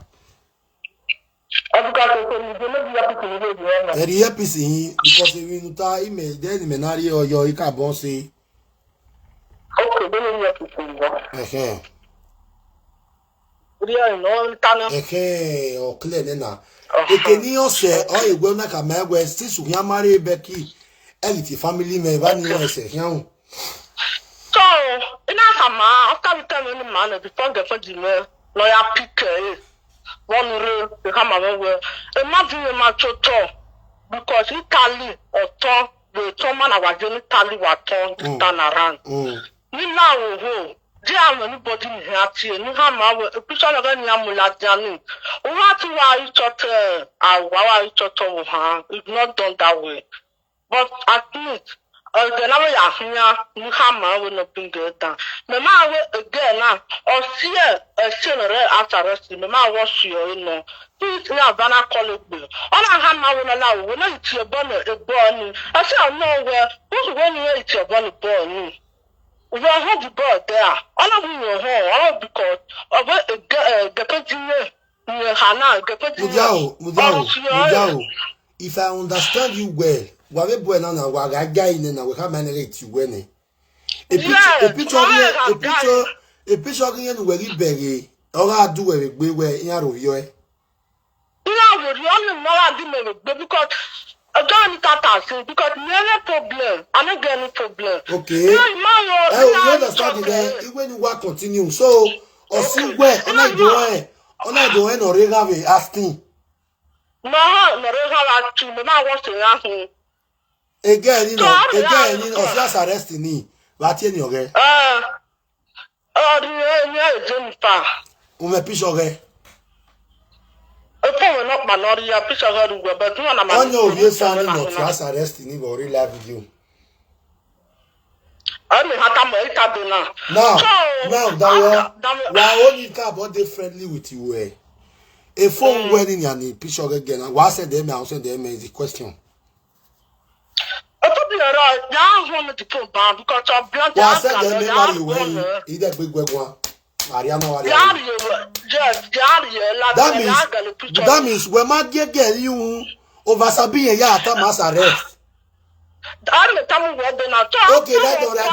the episode because if you tie email, then Menari or your Icabonsi. Okay, or clear now. Ekenio say, oh, you will not a man where since we are married Becky, Elite family may van you say, young. so, in after we tell any man before the first lawyer pick one rule the hammer where imagine a macho because Italy or tongue the man our journey Italy was tongue turn around. You now who there anybody here you have a picture of any amuladian. We have to why each other it's not done that way. But at least the number you have will not bring it down. Mamma again now or see a general after arrest. Mamma was you know. Please now Vanna call it bill. All I have now will allow when I see a bonnet a born. I say I know where who's when you eat your bonnet born. We have the bird there. All of you are home, all because of the Mujao, if I understand you well, whatever bueno na waga guy in na we can manage you when a picture again very berry or I do a big way in your review. Yeah, we only know because I don't cut because no problem. I don't get any problem. Okay. You understand it when you want continue. So, or see where on I do or regave asking. No, asking. No, I want to ask him. Again, you know, just arresting me. What in your way? Yeah, Jennifer. Me picture. Not minority, a picture of her, but you know, you're sounding not just arresting him or real life with you. I mean, now, only car body friendly with you. A phone wedding and a picture again. Why send them? I'll send them is the question. I probably That means when my get you over Sabi ya ata mas arrest. Okay, right on.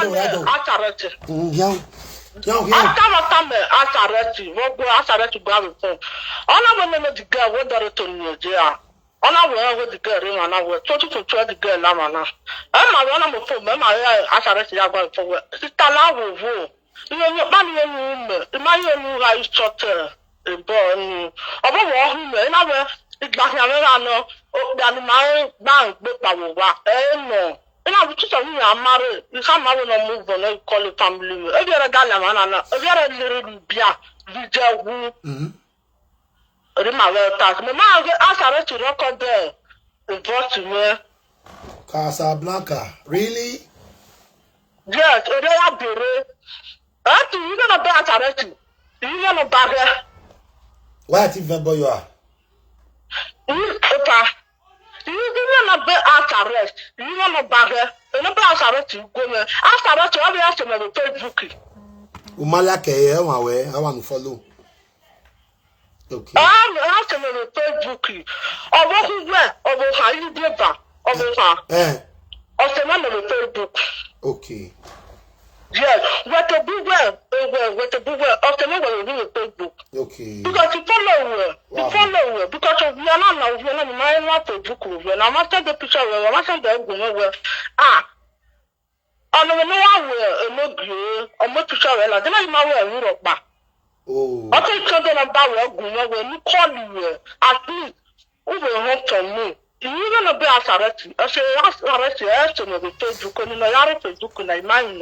Ona we the girl ring and I was to the girl na mana. E ma we na mo phone, me ma asareti ya gba for we. Sister la wo wo. You ba ni enu me. E ma ye nu ra short e bo ni. Obo wo hu me na we igba ya me na no. O da ni ma ba gbe pa wo wa. No. E na butu so ni amare. You can ma we no move on e call it family. E bi re gala ma na. E bi re lere bia. Video wu. To record there. Casablanca, really? Yes, it is bureau. You gonna be at you gonna bag. What if you are? You gonna be at arrest. You gonna bag. You know, arrest you go. After that, you have to have a Facebook. Umalake, I want to follow. Okay. I have to have a Facebook. Over how you did that. Facebook. Okay. Yes, what to do well. After that, we do Facebook. Okay. Because you follow her. Because of you're not my Facebook. When I'm after the picture, I'm after the I don't know Enogie, I'm not picture. I don't know Europe. Oh. I think something about when you call you at least over home to me. You're gonna be arrested. I say arrested to the Facebook and Facebook and I mind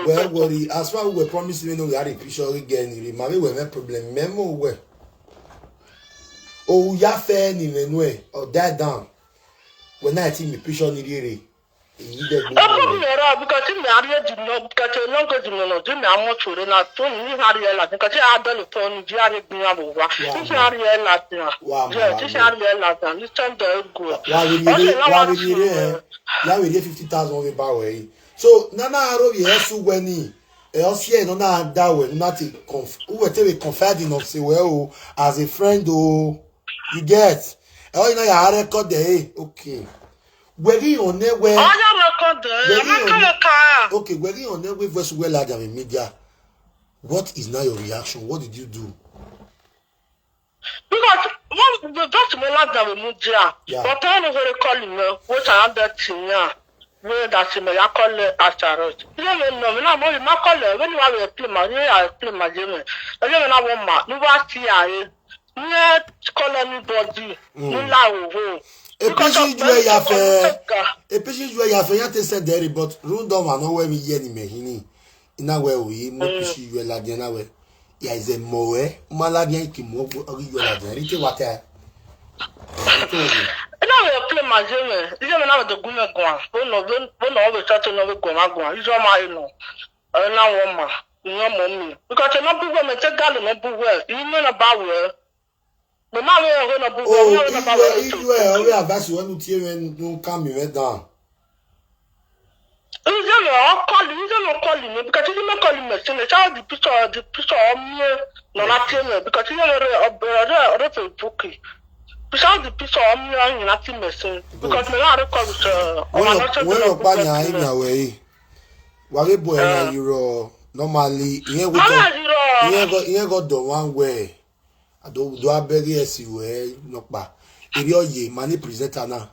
Well worry. As far as we were promising we had a picture again, you remember we have a problem. Memo where oh ya fair ni menwe or that down. When I think the picture ni really. Because in the area did not get a longer dinner, do not much for an attorney, Harriella, because I had the phone, Jerry Binabo, Harriella, Harriella, you turn the good. Now we get 50,000 on the bar. So, Nana Robi, yes, when he LCA, no, not that way, not who will tell a confiding of say, well, as a friend, oh, you get. Oh, you know, you had a record there, okay. Where on there where okay, where on there with versus well larger in media. What is now your reaction? What did you do? Because one the just me larger in media. But I don't very calling me what I have that thing now. Where that's me I call it astarot. You know no more you call it when you have a play my game. I don't know what you want see I call anybody. You lie. A patient you have a said there, but Rundom and no way me yen me in a way we push you la dinner way. Ya is a moe, Maladian Kimo, or you are the what I play my game. You don't know the Guna Guan. Don't always try to know the Gona. You don't mind, no. I know woman. You know, mommy. Because you're not big woman, take God and not big well. You know about where. But now we're going to be if you are already advanced, you want to tear and don't come you went down. I'll call you because you don't call me. So the picture of me, no, not him, because you are a Facebook. Besides the picture of me, I'm not missing because my other calls when you're buying in a way, what a boy, you normally, you got the one way. I don't do a very way, no, but if you're money presenter now,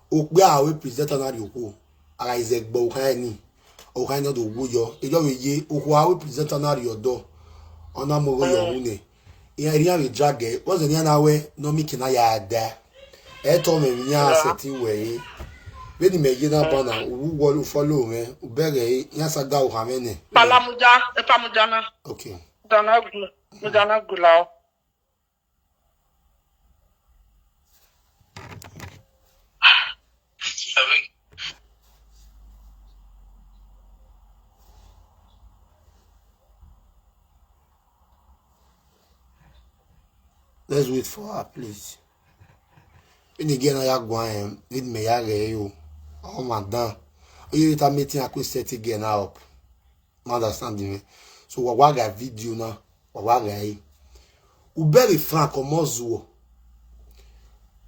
we are we presenter now, you go. Isaac Bohani, or kind of the Wuyo, if you're ye, who are we presenter now, your door, on a more your money. In a real drag, wasn't any way, no making I there. I told me, yeah, setting way. When you make it up on a who will follow me, Berry, yes, I go, how many? Pamujana. Okay. Dana Gulao. Let's wait for her, please. When again, I go and need me, Oh, madam. You are meeting a quick set again up. Understand me? So, what I video now? What I Uberi Frank or Mozuo.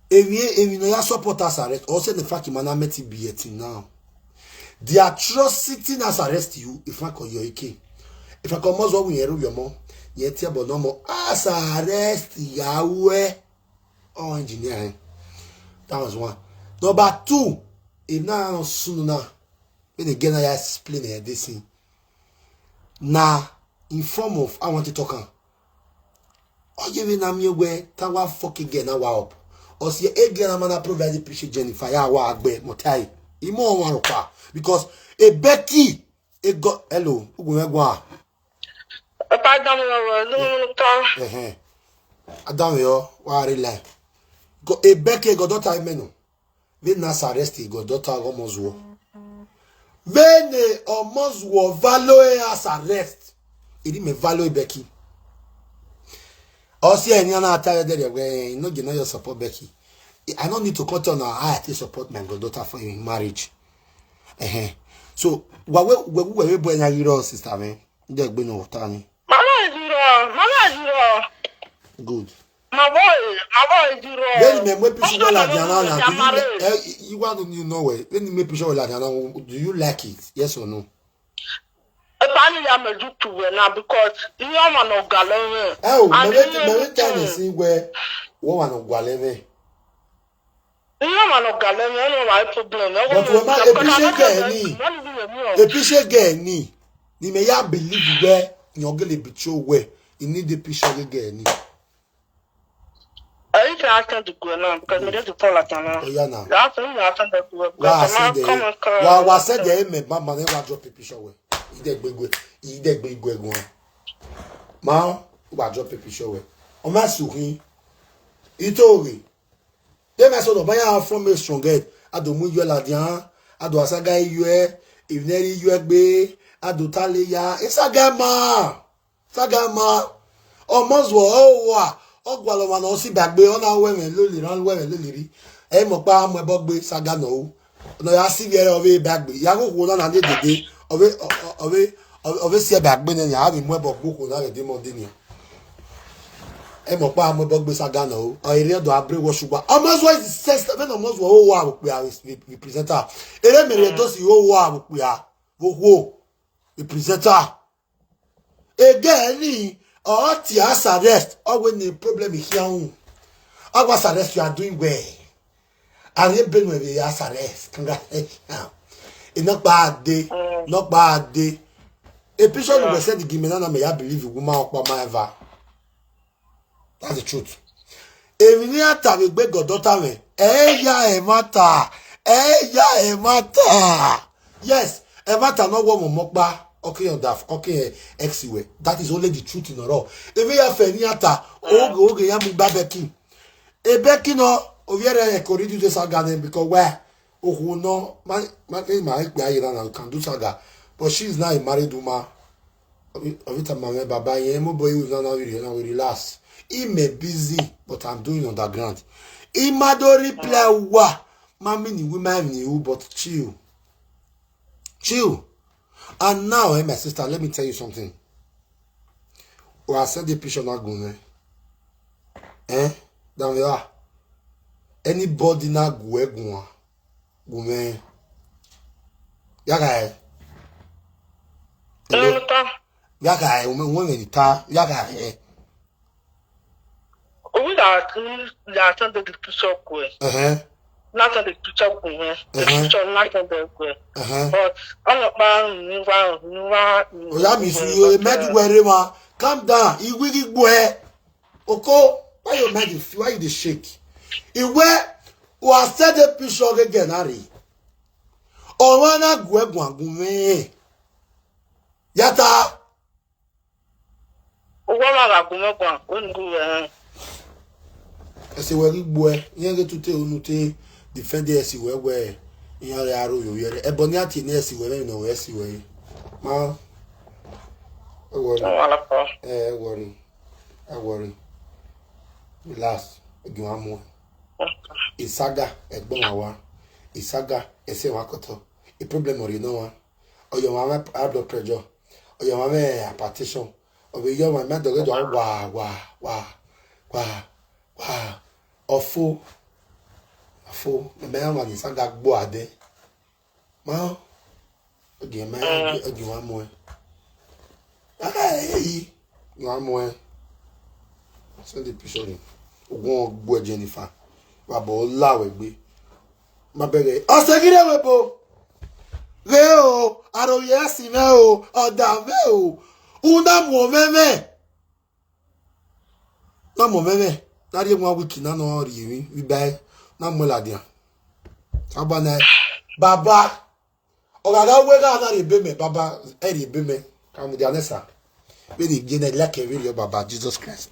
If you support us arrest, also the fact you man met be it now. The atrocity as arrest you if I call your AK. If I come Mozuo when you your mom, yet but no more as arrest Yahweh or engineering. That was one. Number two, if now soon now, when again I explain here this thing. Now, in form of I want to talk on. Oh, you mean I'm your way, Tawa fuck again now up. Or see again I'm gonna provide the picture Jennifer ya wa agbe motai. Imo one kwa because a Becky it got hello ugwa. Adam yo wa rela. Go a Becky go daughter meno. They nas arrest go daughter almost Vene almost wo value as arrest. It me value Becky. Or see any other tired there where you know your support Becky. I don't need to cut on I support my daughter for in marriage. So what we boy na you sister man. They be no tani. Mama Good. My boy is zero. Then me picture la Diana. You want to know where? Let me picture la Diana. Do you like it? Yes or no? Apparently I'm a do to now because you are man of gallery. Oh, me can see where one of gallery. You are man of gallery, no my problem. But we appreciate girl ni. Ni me ya believe where you gonna be show where you need the picture girl. I can't to go now because we just to fall like now. Oh yeah now. That's why I can't to go. Wa said there me mama never drop a picture where. Ide gbegbe one. Ma wa drop a picture where. O ma suhin. Itori. They me so do baya from a strong head. Ado mu yo la dian, ado asaga yue, ifneri yue gbe, ado tale ya. Isagama. Sagama. Almost wo wa. Ogwalo ma no si bagbe ona wemen loli ran wemen loli ri. E mo pa mo ebogbe saga no. No ya si viere owe bagbe. Ya go wo na dede. Owe si bagbe ne ya bi mo ebogbo ko na de mo de ni. E mo pa mo ebogbe saga no. O ire do abre wo suba. Almost what is sex when almost wo wa we are representer. Ere mere do si wo wa we are. Wo representer. Again or Tias arrest, or when the problem is here. I was arrest, you are doing well. And you've been with the arrest. Congratulations. It's not bad day. Not bad day. A picture of the said the Gimena may I believe you woman or my ever. That's the truth. If you are to be good daughter, ya matter. Ya matter. Yes, a matter no woman mokba. Okay, on that. Okay, exiwe. That is only the truth in all. If you have any other, okay, I'm Babeki. A Becky no, over corridor to Saga because where? Oh, no, my can do Saga, but she's not a married woman. Of it, my Baba, Yemo boy, we relax. He may busy, but I'm doing underground. He madori play wa. Mammy, women knew, but chill. Chill. And now, my sister, let me tell you something. Oh, I said the picture not going. Down there. Anybody not go. Go. Yaga. Yaga, woman, yaga. We are attending the picture. Not on the picture, the picture not on the way. But all about new that means you made where calm down. You will go. Oko, why you made it? Why you shake? You where was said the picture again, Harry. Or wanna go gume. Yata. I say, well, boy, you get to tell defend the SC where you are a boniati in SC where you know SC way. Ma, I worry. Relax, again, more. It's saga at Bonawa. Isaga, ese wakoto. A problem or you know, or your mama high blood pressure, or your mama hypertension, or your mama dog wah, or fool, the man when Isaga boade. Ma, again, man, again, one more. Hey, one more. Send the picture. One boy Jennifer. Babo lawe gbe. Ma bere. Osegire webo. Re o, aroye si me o, oda me o. Una mo meme. Na mo meme. Na ri mo wiki na no ri mi. We buy na mo la dia. Abana baba. Ogaga we ga na ri be me baba, e ri be me. Kam dia nesa. We di gene like e ri baba Jesus Christ.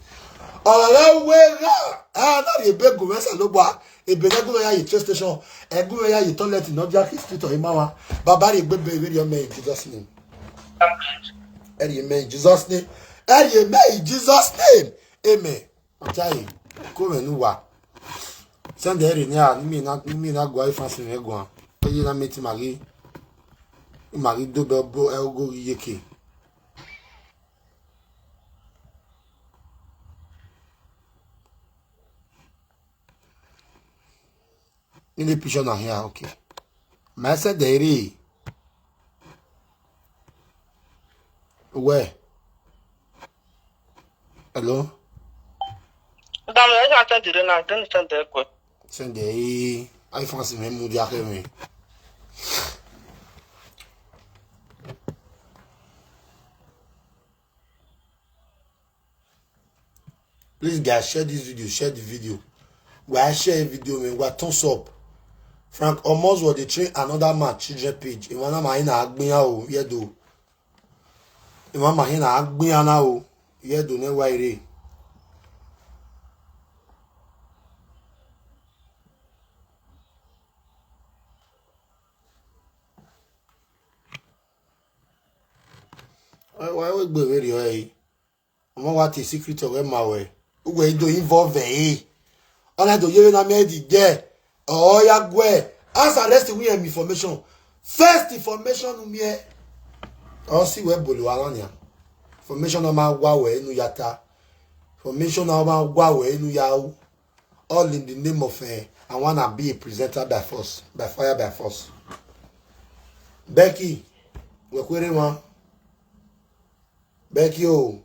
Ọ̀rọ̀ wẹ́rà náà lè bẹ́ gòmẹ́sà ló bọ́ ìbẹ̀rẹ̀ gómìnà yìí train station gómìnà yìí toilet náà jákè street ọ̀yìn máa wá bàbá rẹ̀ gbé bẹ́ẹ̀ rí ọmọ in Jesus name. Ẹ̀rì ẹ̀mẹ́ in Jesus name. Ẹ̀rì ẹ̀mẹ́ in Jesus name. Amen. Ọ̀tá yìí kó mẹ́nu wà. Sẹ́ndẹ̀ ẹ̀rì ní à nímì iná gbọ́ ìfàsìn rẹ̀ gan-an. Ó yé náà mẹ́tì màrí dóbẹ́ bó ẹ̀rọgó yékè. In the picture now here, okay. Master Dairy. Where? Hello? Send the I fancy me moody me. Please guys, share this video, share the video. Why share a video, man? What thumbs up? Frank almost was the train another man children page. Iwana mahina agbiya o yedo. Iwana mahina agbiya na o yedo ne waire. Why we gbe very oi. Omo what is secret of ma we. We do involve e. Ona do yewe na me di there. Oh, ya gwe. As arrest we have information. First information me. Oh, see where bolu alanya. Information on my wawe enu yata. Information on my wawe enu yau. All in the name of I wanna be a presenter by force, by fire, by force. Becky, we kwere ma. Becky o.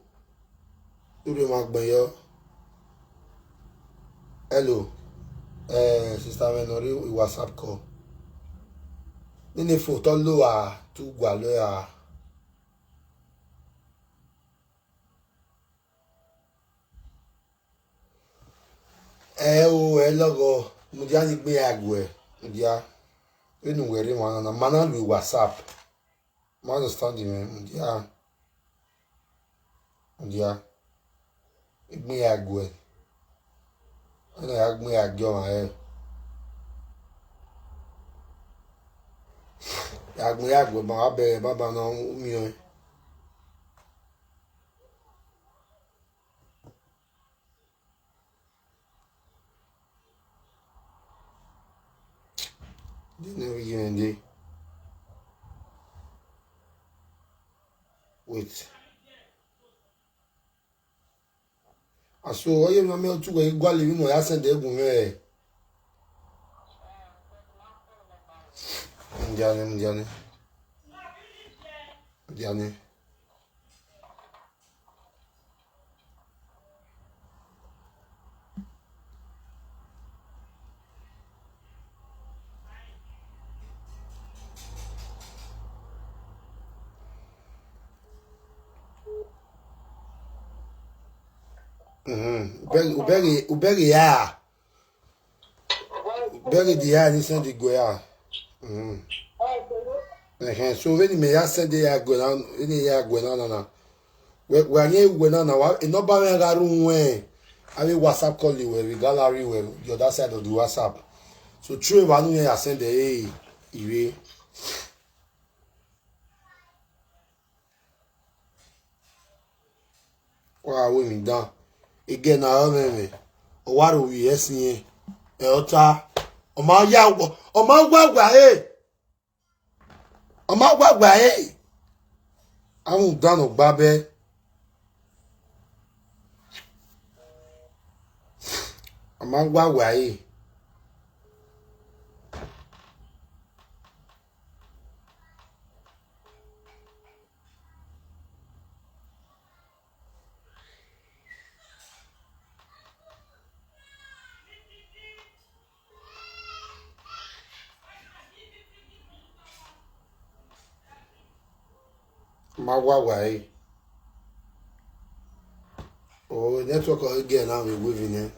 Ure ma gbeyo. Hello. Sister Menori WhatsApp call. Nini photo lo a tu gwa lo a. Logo mudia ni gbe agwe. Mudia. Enu were wana na mana lu WhatsApp. Ma understand me mudia. Mudia. Igbe agwe. Ana agbe agyo ma e. Agbe ma abere baba na mi o. Never even day. Wait. Aso oye na me otu we gwale wi mo ya send egun me. Mjane. Uberi ya. Uberi di ya ni send go ya. So when me ya send ya go na, ni ya go na. We anye go na wa e no ba me ga ru we. Abi WhatsApp call you we gallery we the other side of the WhatsApp. So true wa nu ya send e iwe. Wa we mi dan. Again na o me. O wa ro wi esin e ota Oma ya wo. Oma wa eh. Oma wa eh. Àwọn dan ogba be. Oma wa eh. Magwagwa. Oh, network again now we're waving here.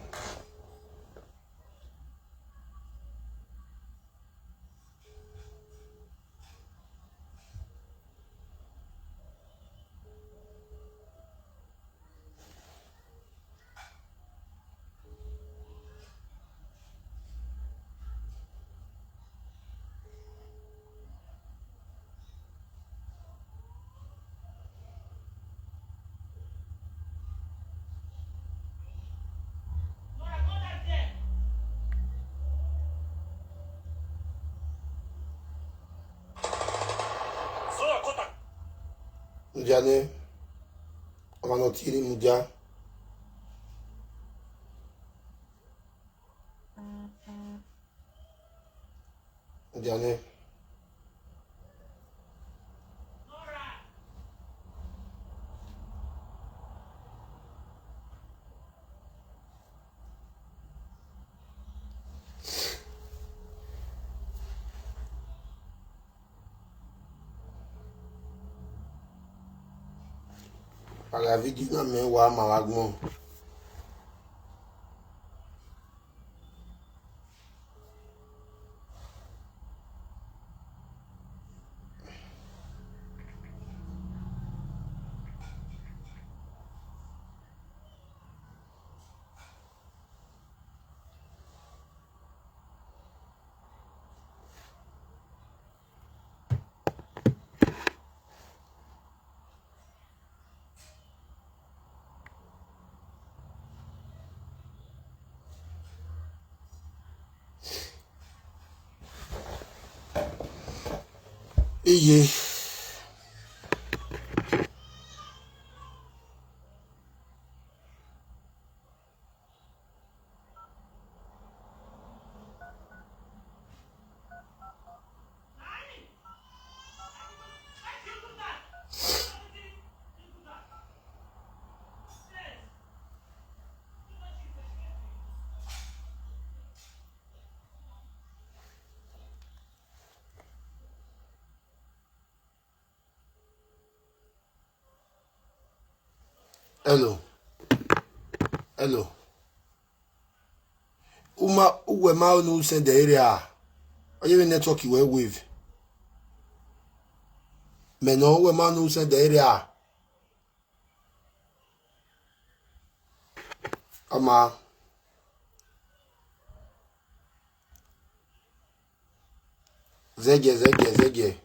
Mujane, on va noter Mudia. Mujane. Par la vie du mais wa malagmo. Iye. Hello. Hello. Uwe ma no send the area. Are you network you wave? Me no uwe ma no send the area. Ama. Zege.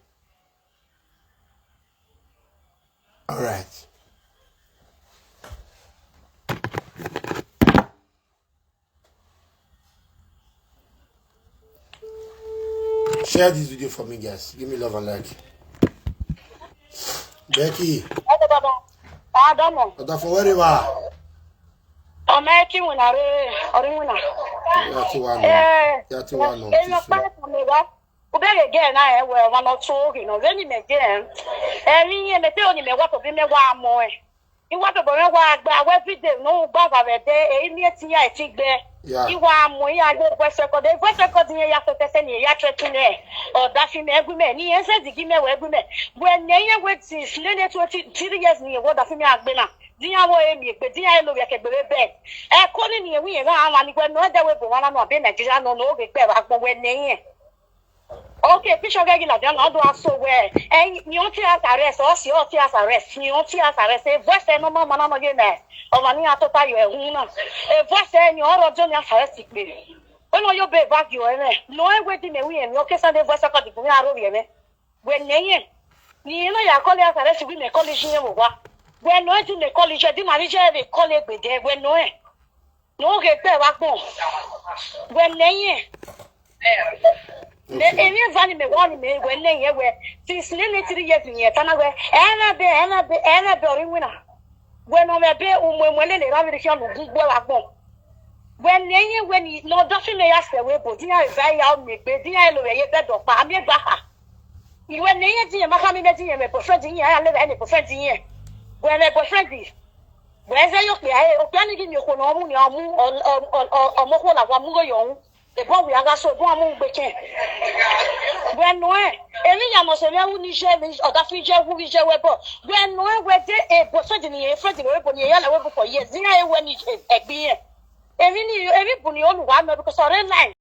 All right. Share this video for me, guys. Give me love and like. Becky. I don't know. Oda for where you are. I'm making one. Ubele again I were one or two, you know, then again. Every year, me tell you, what to be me one more. You want to go every day, no bag of a day, I think there. You want more, I go West Record, West Record in your or dashing every man. He said, give me every man. When they went to slender 3 years near what the female has been. Dia wo emi pe dia lo ya ke bebe be e ko ni ni ewi ran ama ni pe no da we bo wan na be Nigeria no no ge pe wa gbo we neyin. Okay, picture gegi la dan do aso we ni o ti arrest o si o ti arrest ni o ti arrest e voice no mama na no ge na o ma ni atota yo ehun na e voice ni o rojo ni arrest pe o no yo be back yo no e we di me wi emi o ke san de voice ko di mi aro bi eme we neyin ni no ya ko le arrest wi me college yen wo wa when no to the college the manager they call it when no get pay wa gbon when neyin Emi vani me wani me we len ye we since nearly 3 years in yetana we ena be ori wina we no me be umwe le ra bi sha no gbo wa gbon when yen when no do fi me ya se we bo dia e ya o me pe dia lo ye be do pa mi gba ha iwe ne yen ti ma ka mi be ti yen me boyfriend yen ya le be ni boyfriend yen we me boyfriend is we say yo pe ai o plan ni mi ko no mu ni amu omo ko la wa mu go yo the boy we aga so bo amu gbe ken when no emi ya mo se le wu ni je mi oga fi je wu je we bo when no we de e boyfriend ni e friend we bo ni ya la we bo for years ni ai we ni egbi yen emi bu ni oluwa me because ore line